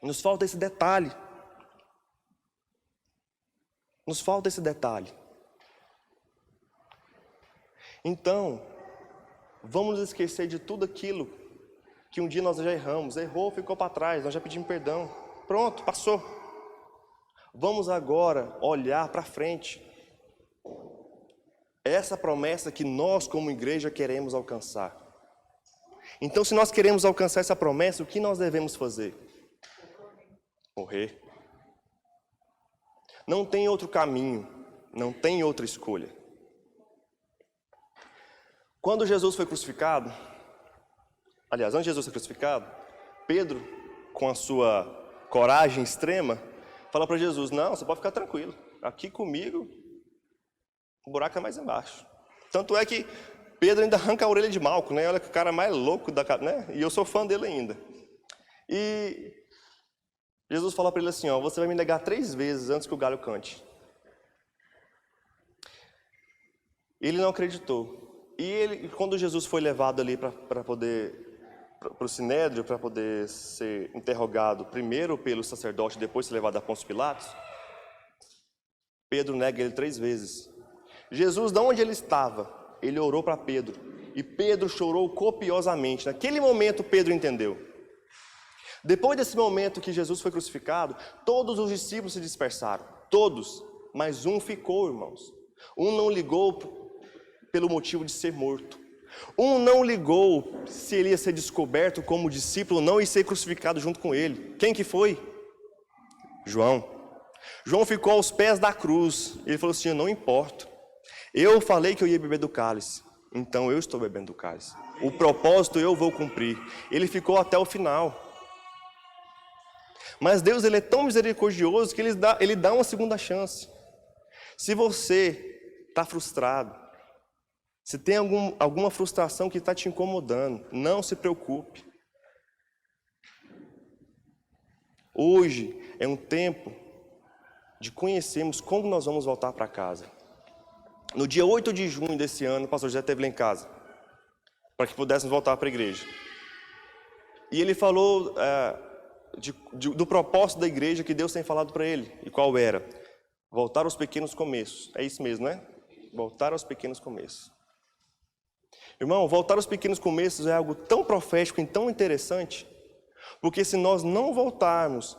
nos falta esse detalhe. Nos falta esse detalhe. Então, vamos nos esquecer de tudo aquilo que um dia nós já erramos. Errou, ficou para trás, nós já pedimos perdão. Pronto, passou. Vamos agora olhar para frente. Essa promessa que nós, como igreja, queremos alcançar. Então, se nós queremos alcançar essa promessa, o que nós devemos fazer? Morrer. Não tem outro caminho, não tem outra escolha. Quando Jesus foi crucificado, aliás, antes de Jesus ser crucificado, Pedro, com a sua coragem extrema, fala para Jesus, não, você pode ficar tranquilo, aqui comigo, o buraco é mais embaixo. Tanto é que Pedro ainda arranca a orelha de Malco, né? Olha que o cara mais louco da cara, né? E eu sou fã dele ainda. E Jesus fala para ele assim, você vai me negar 3 vezes antes que o galho cante. Ele não acreditou. E quando Jesus foi levado ali para o Sinédrio, para poder ser interrogado primeiro pelo sacerdote, depois ser levado a Pôncio Pilatos, Pedro nega ele 3 vezes. Jesus, de onde ele estava, ele orou para Pedro. E Pedro chorou copiosamente. Naquele momento, Pedro entendeu. Depois desse momento que Jesus foi crucificado, todos os discípulos se dispersaram. Todos. Mas um ficou, irmãos. Um não ligou pelo motivo de ser morto. Um não ligou se ele ia ser descoberto como discípulo ou não e ser crucificado junto com ele. Quem que foi? João. João ficou aos pés da cruz. Ele falou assim, eu não importo. Eu falei que eu ia beber do cálice. Então eu estou bebendo do cálice. O propósito eu vou cumprir. Ele ficou até o final. Mas Deus, ele é tão misericordioso que ele dá uma segunda chance. Se você está frustrado, se tem alguma frustração que está te incomodando, não se preocupe. Hoje é um tempo de conhecermos como nós vamos voltar para casa. No dia 8 de junho desse ano, o pastor José esteve lá em casa, para que pudéssemos voltar para a igreja. E ele falou do propósito da igreja que Deus tem falado para ele. E qual era? Voltar aos pequenos começos. É isso mesmo, né? Voltar aos pequenos começos. Irmão, voltar aos pequenos começos é algo tão profético e tão interessante, porque se nós não voltarmos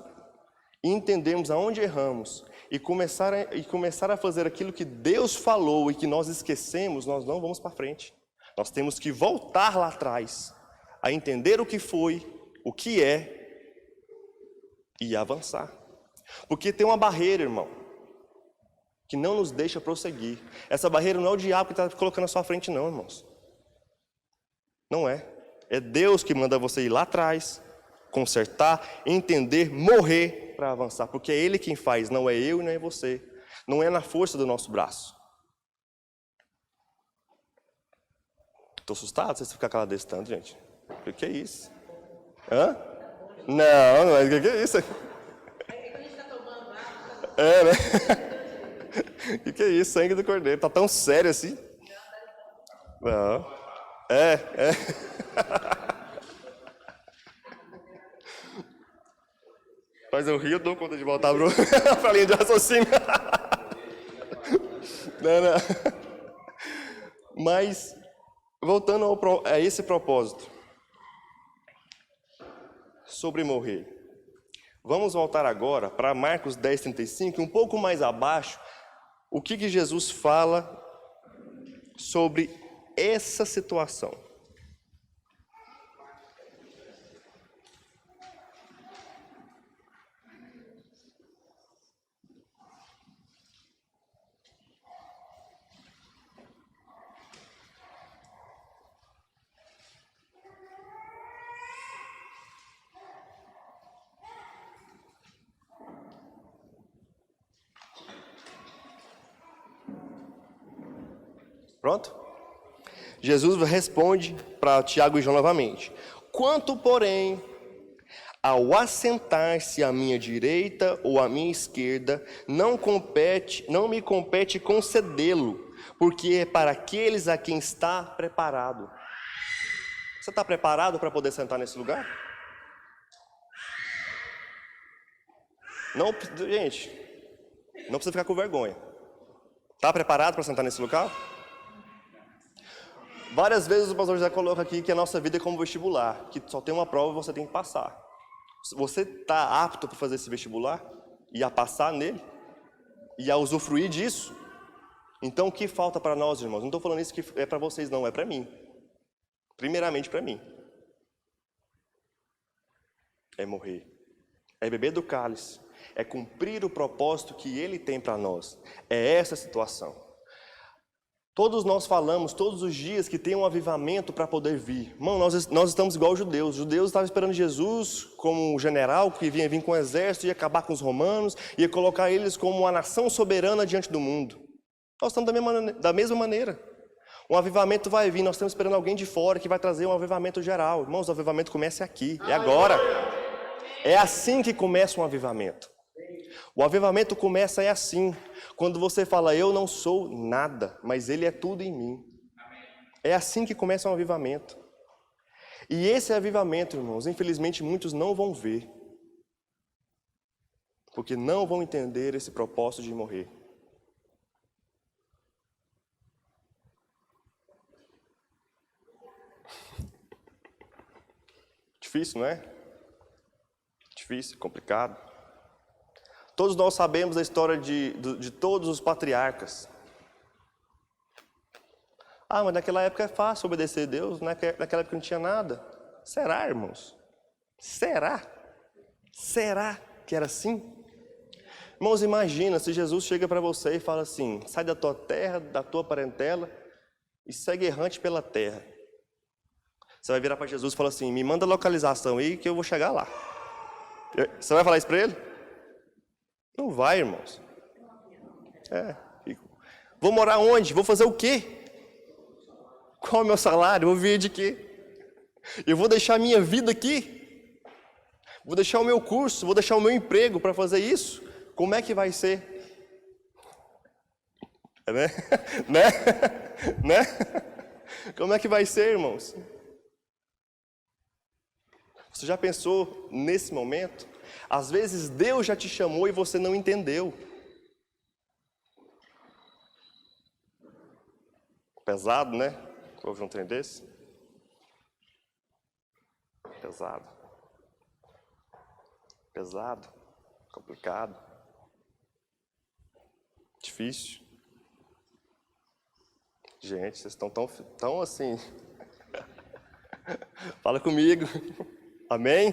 e entendermos aonde erramos e começar a fazer aquilo que Deus falou e que nós esquecemos, nós não vamos para frente. Nós temos que voltar lá atrás, a entender o que foi, o que é e avançar. Porque tem uma barreira, irmão, que não nos deixa prosseguir. Essa barreira não é o diabo que está colocando na sua frente, não, irmãos. Não é. É Deus que manda você ir lá atrás, consertar, entender, morrer para avançar. Porque é Ele quem faz, não é eu e não é você. Não é na força do nosso braço. Estou assustado se você ficar calado desse tanto, gente. O que é isso? Hã? Não, não é. O que é isso? É, né? O que é isso? Sangue do cordeiro. Tá tão sério assim? Não. É. Mas eu rio, eu dou conta de voltar para a linha de raciocínio. Não. Mas, voltando a esse propósito, sobre morrer. Vamos voltar agora para Marcos 10:35, um pouco mais abaixo, o que Jesus fala sobre essa situação. Pronto? Jesus responde para Tiago e João novamente. Quanto, porém, ao assentar-se à minha direita ou à minha esquerda, não me compete concedê-lo, porque é para aqueles a quem está preparado. Você está preparado para poder sentar nesse lugar? Não, gente, não precisa ficar com vergonha. Está preparado para sentar nesse local? Várias vezes o pastor José coloca aqui que a nossa vida é como vestibular, que só tem uma prova e você tem que passar. Você está apto para fazer esse vestibular e a passar nele e a usufruir disso? Então o que falta para nós, irmãos? Não estou falando isso que é para vocês, não, é para mim. Primeiramente para mim. É morrer. É beber do cálice. É cumprir o propósito que Ele tem para nós. É essa a situação. Todos nós falamos todos os dias que tem um avivamento para poder vir. Irmão, nós estamos igual aos judeus. Os judeus estavam esperando Jesus como um general que vinha vir com um exército, ia acabar com os romanos, ia colocar eles como uma nação soberana diante do mundo. Nós estamos da mesma maneira. Um avivamento vai vir, nós estamos esperando alguém de fora que vai trazer um avivamento geral. Irmãos, o avivamento começa aqui, é agora. É assim que começa um avivamento. O avivamento começa assim, quando você fala, eu não sou nada, mas Ele é tudo em mim. É assim que começa um avivamento. E esse avivamento, irmãos, infelizmente muitos não vão ver, porque não vão entender esse propósito de morrer. Difícil, não é? Difícil, complicado. Todos nós sabemos a história de todos os patriarcas. Ah, mas naquela época é fácil obedecer a Deus, naquela época não tinha nada. Será, irmãos? Será? Será que era assim? Irmãos, imagina se Jesus chega para você e fala assim, sai da tua terra, da tua parentela e segue errante pela terra. Você vai virar para Jesus e falar assim, me manda a localização aí que eu vou chegar lá. Você vai falar isso para ele? Não vai, irmãos. Vou morar onde? Vou fazer o quê? Qual é o meu salário? Vou viver de quê? Eu vou deixar a minha vida aqui? Vou deixar o meu curso? Vou deixar o meu emprego para fazer isso? Como é que vai ser? Né? Né? Como é que vai ser, irmãos? Você já pensou nesse momento? Às vezes Deus já te chamou e você não entendeu. Pesado, né? Houve um trem desse? Pesado. Pesado. Complicado. Difícil. Gente, vocês estão tão assim. Fala comigo. Amém?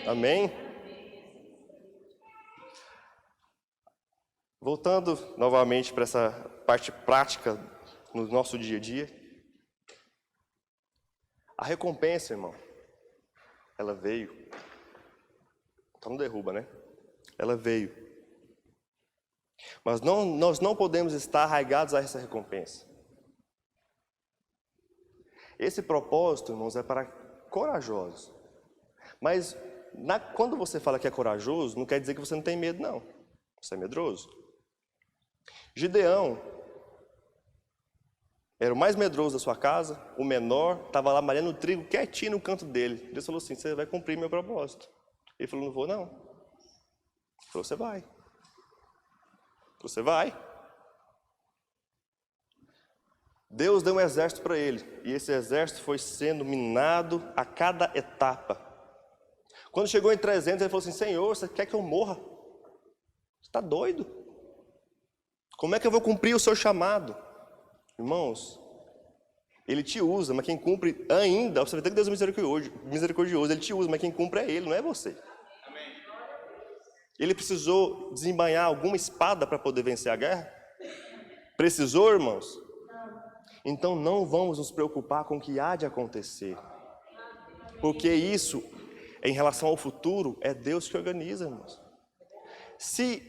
Amém? Voltando novamente para essa parte prática no nosso dia a dia. A recompensa, irmão, ela veio. Então não derruba, né? Ela veio. Mas nós não podemos estar arraigados a essa recompensa. Esse propósito, irmãos, é para corajosos. Mas quando você fala que é corajoso, não quer dizer que você não tem medo, não. Você é medroso. Gideão era o mais medroso da sua casa, o menor, estava lá malhando o trigo quietinho no canto dele. Deus falou assim, você vai cumprir meu propósito. Ele falou, não vou não. Ele falou, você vai. Você vai. Deus deu um exército para ele, e esse exército foi sendo minado a cada etapa. Quando chegou em 300, ele falou assim, Senhor, você quer que eu morra? Você está doido? Como é que eu vou cumprir o seu chamado? Irmãos, Ele te usa, mas quem cumpre ainda, você vai ter que Deus é misericordioso, Ele te usa, mas quem cumpre é Ele, não é você. Ele precisou desembainhar alguma espada para poder vencer a guerra? Precisou, irmãos? Então não vamos nos preocupar com o que há de acontecer. Porque isso, em relação ao futuro, é Deus que organiza, irmãos. Se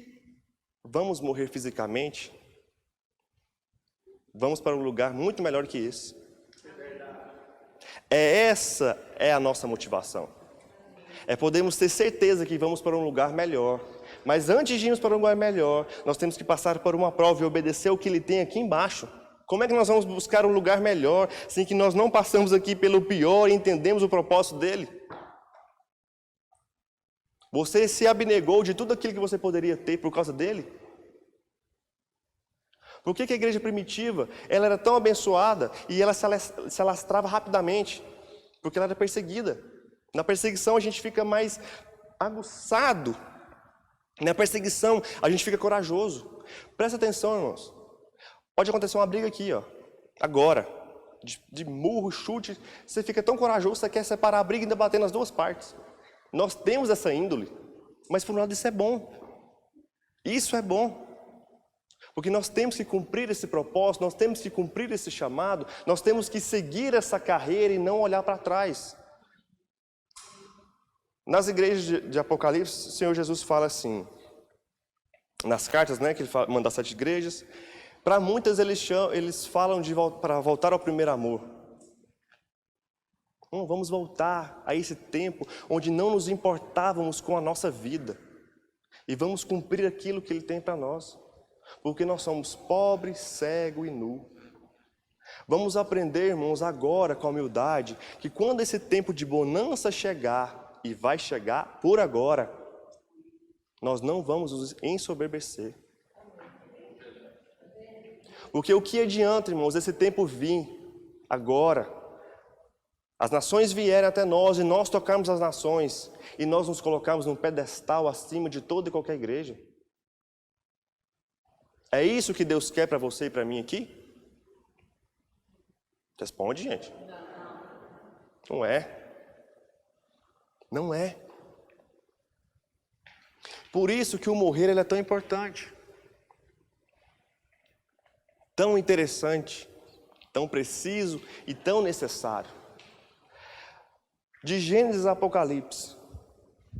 vamos morrer fisicamente, vamos para um lugar muito melhor que esse. Essa é a nossa motivação. Podemos ter certeza que vamos para um lugar melhor. Mas antes de irmos para um lugar melhor, nós temos que passar por uma prova e obedecer o que Ele tem aqui embaixo. Como é que nós vamos buscar um lugar melhor, sem que nós não passamos aqui pelo pior e entendemos o propósito dele? Você se abnegou de tudo aquilo que você poderia ter por causa dele? Por que a igreja primitiva, ela era tão abençoada e ela se alastrava rapidamente? Porque ela era perseguida. Na perseguição a gente fica mais aguçado. Na perseguição a gente fica corajoso. Presta atenção, irmãos. Pode acontecer uma briga aqui, ó, agora, de murro, chute, você fica tão corajoso, você quer separar a briga e ainda bater nas duas partes. Nós temos essa índole, mas por um lado isso é bom. Isso é bom. Porque nós temos que cumprir esse propósito, nós temos que cumprir esse chamado, nós temos que seguir essa carreira e não olhar para trás. Nas igrejas de Apocalipse, o Senhor Jesus fala assim, nas cartas, né, que Ele manda às 7 igrejas, para muitas eles falam para voltar ao primeiro amor. Vamos voltar a esse tempo onde não nos importávamos com a nossa vida. E vamos cumprir aquilo que Ele tem para nós. Porque nós somos pobres, cego e nu. Vamos aprender, irmãos, agora com a humildade, que quando esse tempo de bonança chegar, e vai chegar por agora, nós não vamos nos ensoberbecer. Porque o que adianta, irmãos, esse tempo vir agora, As nações vieram até nós e nós tocamos as nações. E nós nos colocamos num pedestal acima de toda e qualquer igreja. É isso que Deus quer para você e para mim aqui? Responde, gente. Não é. Não é. Por isso que o morrer ele é tão importante. Tão interessante, tão preciso e tão necessário. De Gênesis a Apocalipse,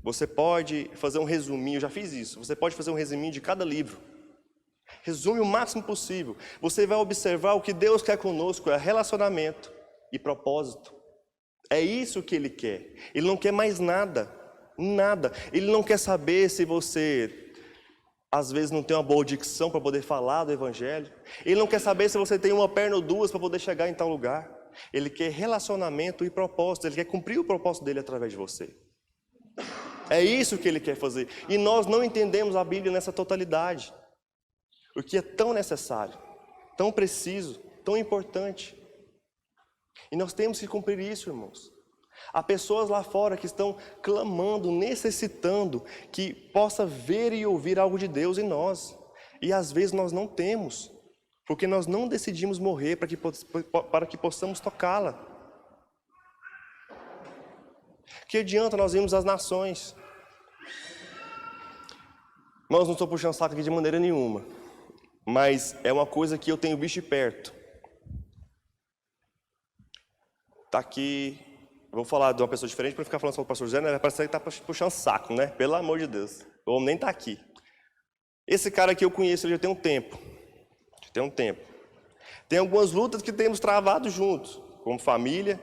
você pode fazer um resuminho, eu já fiz isso, você pode fazer um resuminho de cada livro. Resume o máximo possível. Você vai observar o que Deus quer conosco, é relacionamento e propósito. É isso que Ele quer. Ele não quer mais nada, nada. Ele não quer saber se você, às vezes, não tem uma boa dicção para poder falar do Evangelho. Ele não quer saber se você tem uma perna ou duas para poder chegar em tal lugar. Ele quer relacionamento e propósito. Ele quer cumprir o propósito dele através de você. É isso que Ele quer fazer. E nós não entendemos a Bíblia nessa totalidade. O que é tão necessário, tão preciso, tão importante. E nós temos que cumprir isso, irmãos. Há pessoas lá fora que estão clamando, necessitando que possa ver e ouvir algo de Deus em nós. E às vezes nós não temos, porque nós não decidimos morrer para que possamos tocá-la. Que adianta nós irmos às nações? Irmãos, não estou puxando saco aqui de maneira nenhuma. Mas é uma coisa que eu tenho visto de perto. Está aqui, eu vou falar de uma pessoa diferente para ficar falando só do pastor Zé, né? Parece que está puxando saco, né? Pelo amor de Deus. O homem nem está aqui. Esse cara aqui eu conheço, ele já tem um tempo. Tem algumas lutas que temos travado juntos, como família.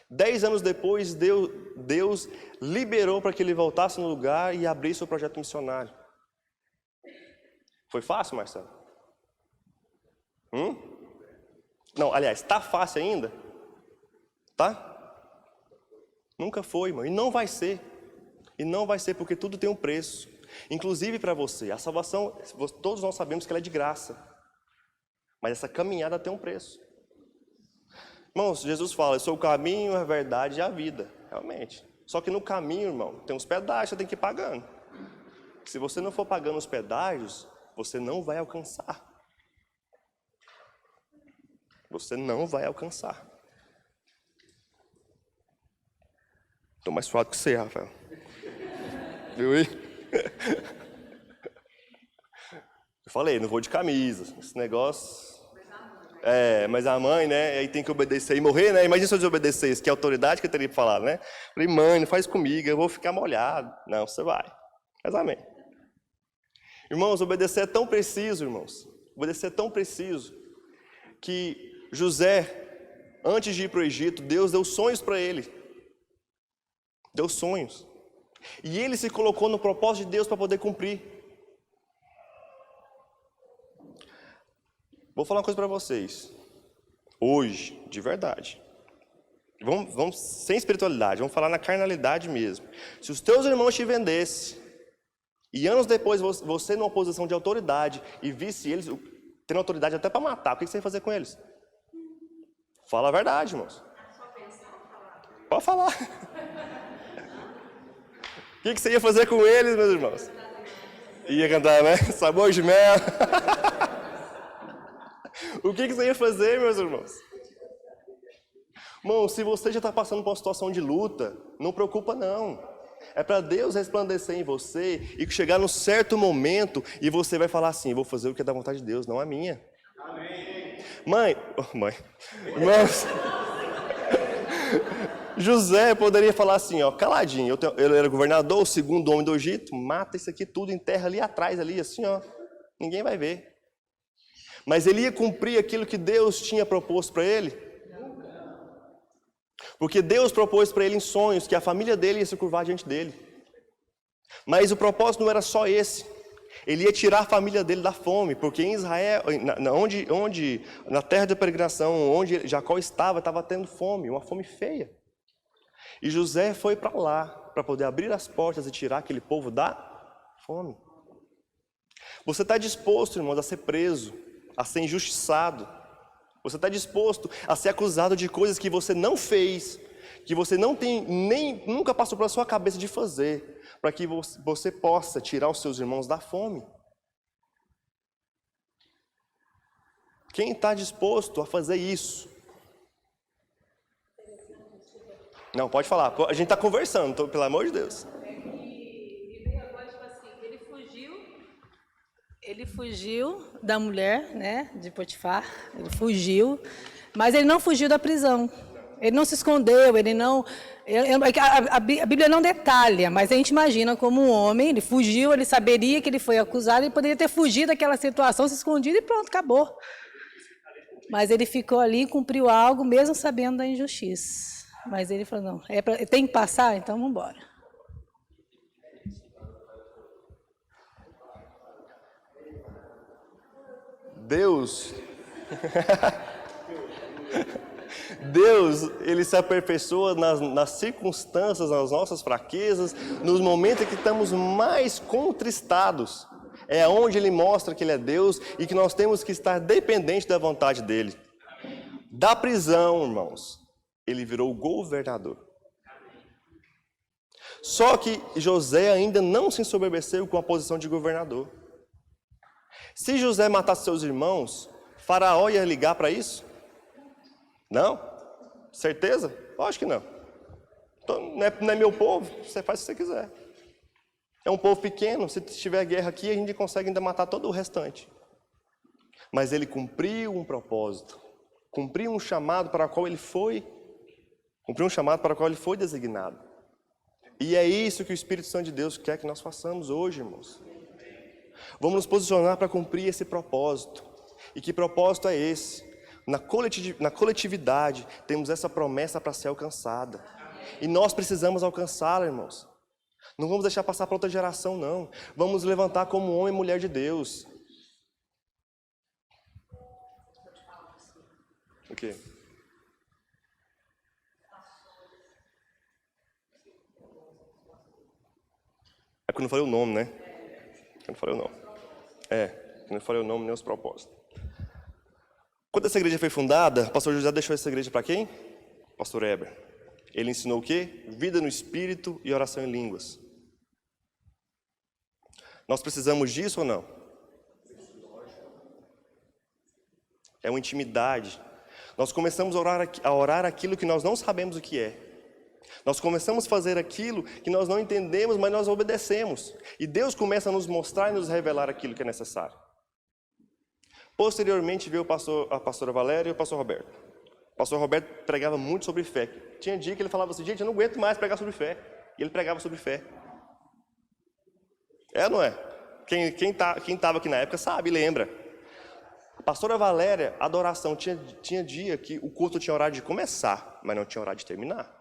10 anos depois, Deus liberou para que ele voltasse no lugar e abrisse o projeto missionário. Foi fácil, Marcelo? Não, aliás, está fácil ainda? Tá? Nunca foi, irmão. E não vai ser. E não vai ser, porque tudo tem um preço. Inclusive para você. A salvação, todos nós sabemos que ela é de graça. Mas essa caminhada tem um preço. Irmãos, Jesus fala, eu sou o caminho, a verdade e a vida. Realmente. Só que no caminho, irmão, tem uns pedágios, você tem que ir pagando. Se você não for pagando os pedágios, você não vai alcançar. Você não vai alcançar. Estou mais suado que você, Rafael. Viu aí? Eu falei, não vou de camisa. Esse negócio... mas a mãe, né? Aí tem que obedecer e morrer, né? Imagina se eu desobedecesse, que autoridade que eu teria para falar, né? Falei, mãe, não faz comigo, eu vou ficar molhado. Não, você vai. Mas amém. Irmãos, obedecer é tão preciso, irmãos. Obedecer é tão preciso que José, antes de ir para o Egito, Deus deu sonhos para ele. Deu sonhos. E ele se colocou no propósito de Deus para poder cumprir. Vou falar uma coisa para vocês. Hoje, de verdade. Vamos sem espiritualidade, vamos falar na carnalidade mesmo. Se os teus irmãos te vendessem, e anos depois você numa posição de autoridade, e visse eles tendo autoridade até para matar, o que você ia fazer com eles? Fala a verdade, irmãos. Pode falar. O que você ia fazer com eles, meus irmãos? Ia cantar, né? Sabor de mel. O que você ia fazer, meus irmãos? Irmão, se você já está passando por uma situação de luta, não preocupa não. É para Deus resplandecer em você e chegar num certo momento e você vai falar assim, vou fazer o que é da vontade de Deus, não a minha. Amém. Mãe, irmãos, José poderia falar assim, ó, caladinho, ele era governador, o segundo homem do Egito, mata isso aqui tudo, enterra ali atrás, ali assim, ó, ninguém vai ver. Mas ele ia cumprir aquilo que Deus tinha proposto para ele. Porque Deus propôs para ele em sonhos que a família dele ia se curvar diante dele. Mas o propósito não era só esse. Ele ia tirar a família dele da fome, porque em Israel, na terra de peregrinação, onde Jacó estava tendo fome, uma fome feia. E José foi para lá, para poder abrir as portas e tirar aquele povo da fome. Você está disposto, irmãos, a ser preso, a ser injustiçado, Você está disposto a ser acusado de coisas que você não fez, que você não tem nem nunca passou pela sua cabeça de fazer, para que você possa tirar os seus irmãos da fome? Quem está disposto a fazer isso? Não, pode falar. A gente está conversando, pelo amor de Deus. Ele fugiu da mulher, né, de Potifar, ele fugiu, mas ele não fugiu da prisão. Ele não se escondeu, ele não... A Bíblia não detalha, mas a gente imagina como um homem, ele fugiu, ele saberia que ele foi acusado, ele poderia ter fugido daquela situação, se escondido e pronto, acabou. Mas ele ficou ali e cumpriu algo, mesmo sabendo da injustiça. Mas ele falou, não, tem que passar, então vamos embora. Deus, Ele se aperfeiçoa nas circunstâncias, nas nossas fraquezas, nos momentos em que estamos mais contristados. É onde Ele mostra que Ele é Deus e que nós temos que estar dependentes da vontade dEle. Da prisão, irmãos, Ele virou governador. Só que José ainda não se ensoberbeceu com a posição de governador. Se José matasse seus irmãos, Faraó ia ligar para isso? Não? Certeza? Acho que não. Então, não é meu povo, você faz o que você quiser. É um povo pequeno, se tiver guerra aqui, a gente consegue ainda matar todo o restante. Mas ele cumpriu um propósito, cumpriu um chamado para o qual ele foi designado. E é isso que o Espírito Santo de Deus quer que nós façamos hoje, irmãos. Vamos nos posicionar para cumprir esse propósito. E que propósito é esse? Na coletividade, temos essa promessa para ser alcançada. E nós precisamos alcançá-la, irmãos. Não vamos deixar passar para outra geração, não. Vamos levantar como homem e mulher de Deus. O quê? É que eu não falei o nome, né? Eu não falei o nome. Eu não falei o nome nem os propósitos. Quando essa igreja foi fundada, o pastor José deixou essa igreja para quem? Pastor Heber. Ele ensinou o quê? Vida no Espírito e oração em línguas. Nós precisamos disso ou não? É uma intimidade. Nós começamos a orar aquilo que nós não sabemos o que é. Nós começamos a fazer aquilo que nós não entendemos, mas nós obedecemos. E Deus começa a nos mostrar e nos revelar aquilo que é necessário. Posteriormente veio a pastora Valéria e o pastor Roberto. O pastor Roberto pregava muito sobre fé. Tinha dia que ele falava assim, gente, eu não aguento mais pregar sobre fé. E ele pregava sobre fé. É ou não é? Quem estava aqui na época sabe, lembra. A pastora Valéria, a adoração, tinha dia que o culto tinha horário de começar, mas não tinha horário de terminar.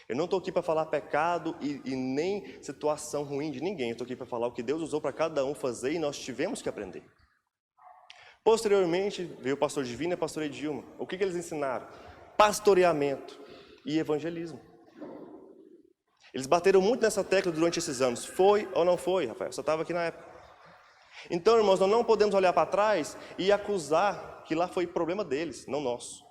Eu não estou aqui para falar pecado e nem situação ruim de ninguém. Eu estou aqui para falar o que Deus usou para cada um fazer e nós tivemos que aprender. Posteriormente, veio o pastor Divino e a pastora Edilma. O que eles ensinaram? Pastoreamento e evangelismo. Eles bateram muito nessa tecla durante esses anos. Foi ou não foi, Rafael? Você estava aqui na época. Então, irmãos, nós não podemos olhar para trás e acusar que lá foi problema deles, não nosso.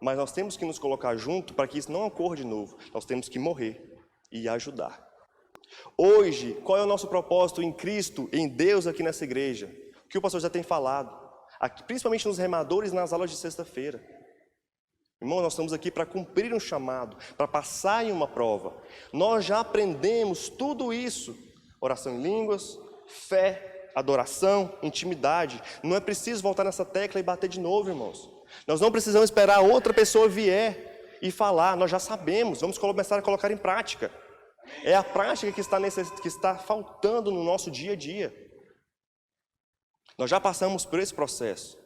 Mas nós temos que nos colocar junto para que isso não ocorra de novo. Nós temos que morrer e ajudar. Hoje, qual é o nosso propósito em Cristo, em Deus aqui nessa igreja? O que o pastor já tem falado. Aqui, principalmente nos remadores, nas aulas de sexta-feira. Irmão, nós estamos aqui para cumprir um chamado, para passar em uma prova. Nós já aprendemos tudo isso. Oração em línguas, fé, adoração, intimidade. Não é preciso voltar nessa tecla e bater de novo, irmãos. Nós não precisamos esperar outra pessoa vier e falar. Nós já sabemos, vamos começar a colocar em prática. É a prática que está faltando no nosso dia a dia. Nós já passamos por esse processo,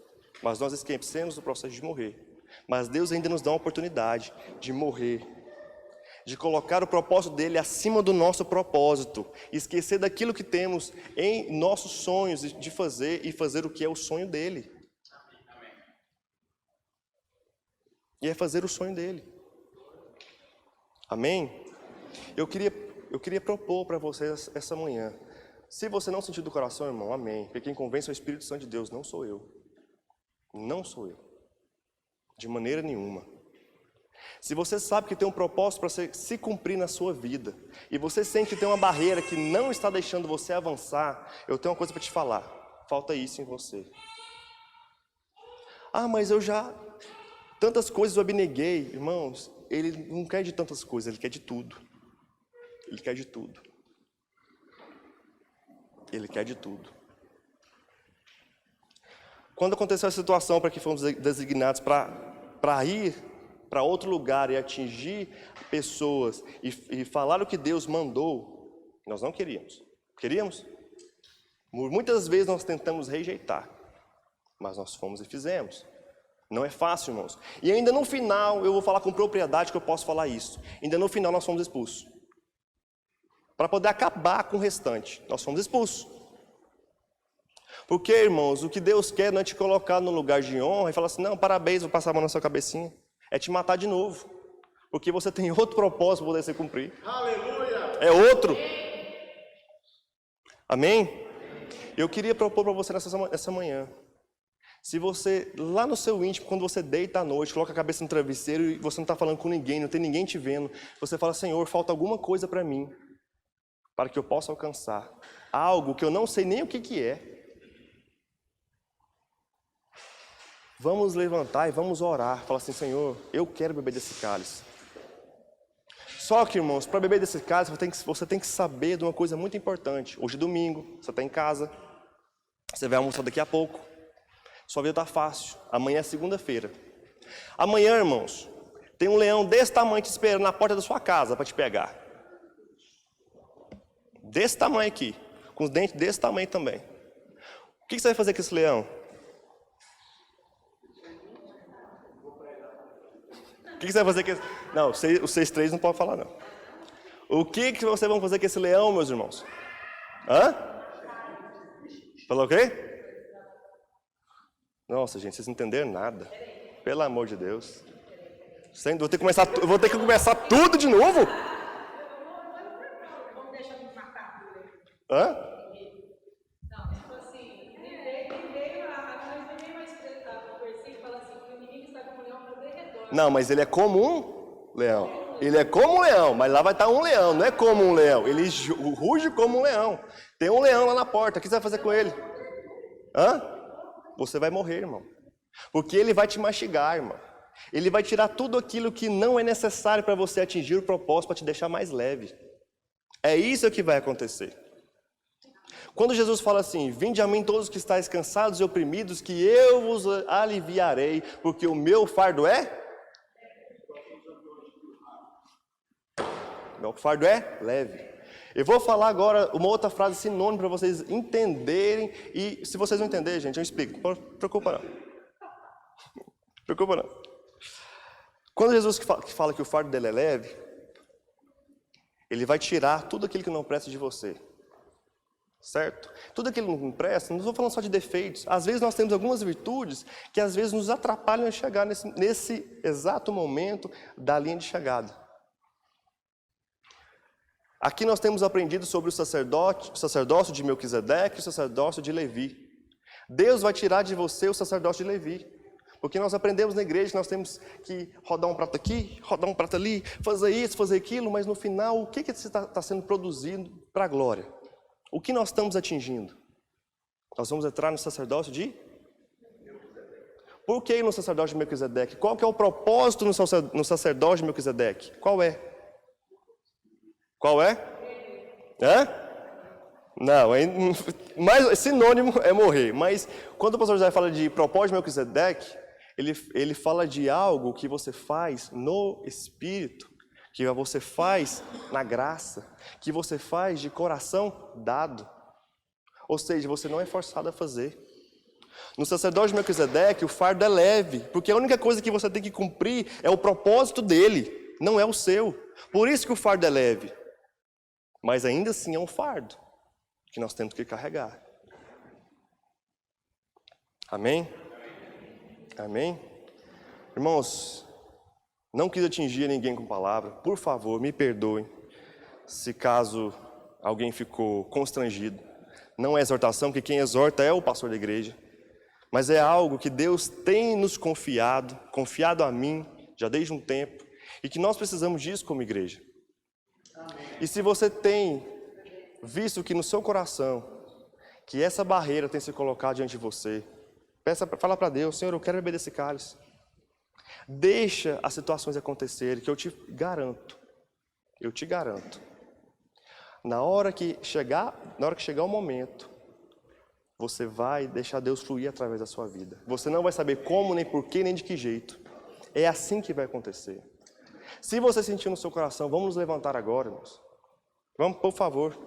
mas nós esquecemos do processo de morrer. Mas Deus ainda nos dá uma oportunidade de morrer, de colocar o propósito dele acima do nosso propósito, esquecer daquilo que temos em nossos sonhos de fazer e fazer o que é o sonho dele. E é fazer o sonho dele. Amém? Eu queria propor para vocês essa manhã. Se você não sentir do coração, irmão, amém. Porque quem convence é o Espírito Santo de Deus, não sou eu. Não sou eu. De maneira nenhuma. Se você sabe que tem um propósito para se cumprir na sua vida, e você sente que tem uma barreira que não está deixando você avançar, eu tenho uma coisa para te falar. Falta isso em você. Ah, mas eu já... Tantas coisas eu abneguei. Irmãos, ele não quer de tantas coisas, ele quer de tudo. Ele quer de tudo. Ele quer de tudo. Quando aconteceu a situação para que fomos designados para ir para outro lugar e atingir pessoas e falar o que Deus mandou, nós não queríamos. Queríamos? Muitas vezes nós tentamos rejeitar, mas nós fomos e fizemos. Não é fácil, irmãos. E ainda no final, eu vou falar com propriedade que eu posso falar isso. Ainda no final nós fomos expulsos. Para poder acabar com o restante, nós fomos expulsos. Porque, irmãos, o que Deus quer não é te colocar no lugar de honra e falar assim, não, parabéns, vou passar a mão na sua cabecinha. É te matar de novo. Porque você tem outro propósito para poder se cumprir. Aleluia! É outro. Amém? Eu queria propor para você nessa manhã. Se você, lá no seu íntimo, quando você deita à noite, coloca a cabeça no travesseiro e você não está falando com ninguém, não tem ninguém te vendo, você fala, Senhor, falta alguma coisa para mim, para que eu possa alcançar algo que eu não sei nem o que é. Vamos levantar e vamos orar. Fala assim, Senhor, eu quero beber desse cálice. Só que, irmãos, para beber desse cálice, você tem que saber de uma coisa muito importante. Hoje é domingo, você está em casa, você vai almoçar daqui a pouco. Sua vida está fácil. Amanhã é segunda-feira. Amanhã, irmãos, tem um leão desse tamanho te esperando na porta da sua casa para te pegar. Desse tamanho aqui. Com os dentes desse tamanho também. O que você vai fazer com esse leão? O que você vai fazer com esse... Não, os 6-3 não pode falar, não. O que vocês vão fazer com esse leão, meus irmãos? Hã? Falou o quê? Nossa, gente, vocês não entenderam nada. Pelo amor de Deus. Eu vou ter que começar tudo de novo? Hã? Não, tipo assim, ninguém vai expressar o versículo fala assim, que o inimigo está como um leão para derredor. Não, mas ele é como um leão. Ele é como um leão, mas lá vai estar um leão, não é como um leão. Ele ruge como um leão. Tem um leão lá na porta, o que você vai fazer com ele? Hã? Você vai morrer, irmão. Porque ele vai te mastigar, irmão. Ele vai tirar tudo aquilo que não é necessário para você atingir o propósito, para te deixar mais leve. É isso que vai acontecer. Quando Jesus fala assim, vinde a mim todos que estáis cansados e oprimidos, que eu vos aliviarei, porque o meu fardo é? Meu fardo é leve. Eu vou falar agora uma outra frase sinônimo para vocês entenderem. E se vocês não entenderem, gente, eu explico. Não preocupa não. Preocupa não. Quando Jesus fala que o fardo dele é leve, ele vai tirar tudo aquilo que não presta de você. Certo? Tudo aquilo que não presta, não estou falando só de defeitos. Às vezes nós temos algumas virtudes que às vezes nos atrapalham a chegar nesse exato momento da linha de chegada. Aqui nós temos aprendido sobre o sacerdócio de Melquisedeque e o sacerdócio de Levi. Deus vai tirar de você o sacerdócio de Levi. Porque nós aprendemos na igreja que nós temos que rodar um prato aqui, rodar um prato ali, fazer isso, fazer aquilo, mas no final, o que está sendo produzido para a glória? O que nós estamos atingindo? Nós vamos entrar no sacerdócio de... Por que no sacerdócio de Melquisedeque? Qual que é o propósito no sacerdócio de Melquisedeque? Qual é? Qual é? Hã? Não, mas sinônimo é morrer. Mas quando o pastor José fala de propósito de Melquisedeque, ele fala de algo que você faz no Espírito, que você faz na graça, que você faz de coração dado. Ou seja, você não é forçado a fazer. No sacerdócio de Melquisedeque, o fardo é leve, porque a única coisa que você tem que cumprir é o propósito dele, não é o seu. Por isso que o fardo é leve. Mas ainda assim é um fardo que nós temos que carregar. Amém? Amém? Irmãos, não quis atingir ninguém com palavra. Por favor, me perdoem se caso alguém ficou constrangido. Não é exortação, porque quem exorta é o pastor da igreja. Mas é algo que Deus tem nos confiado a mim, já desde um tempo, e que nós precisamos disso como igreja. E se você tem visto que no seu coração, que essa barreira tem se colocado diante de você, fala para Deus: Senhor, eu quero beber desse cálice. Deixa as situações acontecerem, que eu te garanto, na hora que chegar o momento, você vai deixar Deus fluir através da sua vida. Você não vai saber como, nem porquê, nem de que jeito. É assim que vai acontecer. Se você sentir no seu coração, vamos nos levantar agora, irmãos. Vamos, por favor.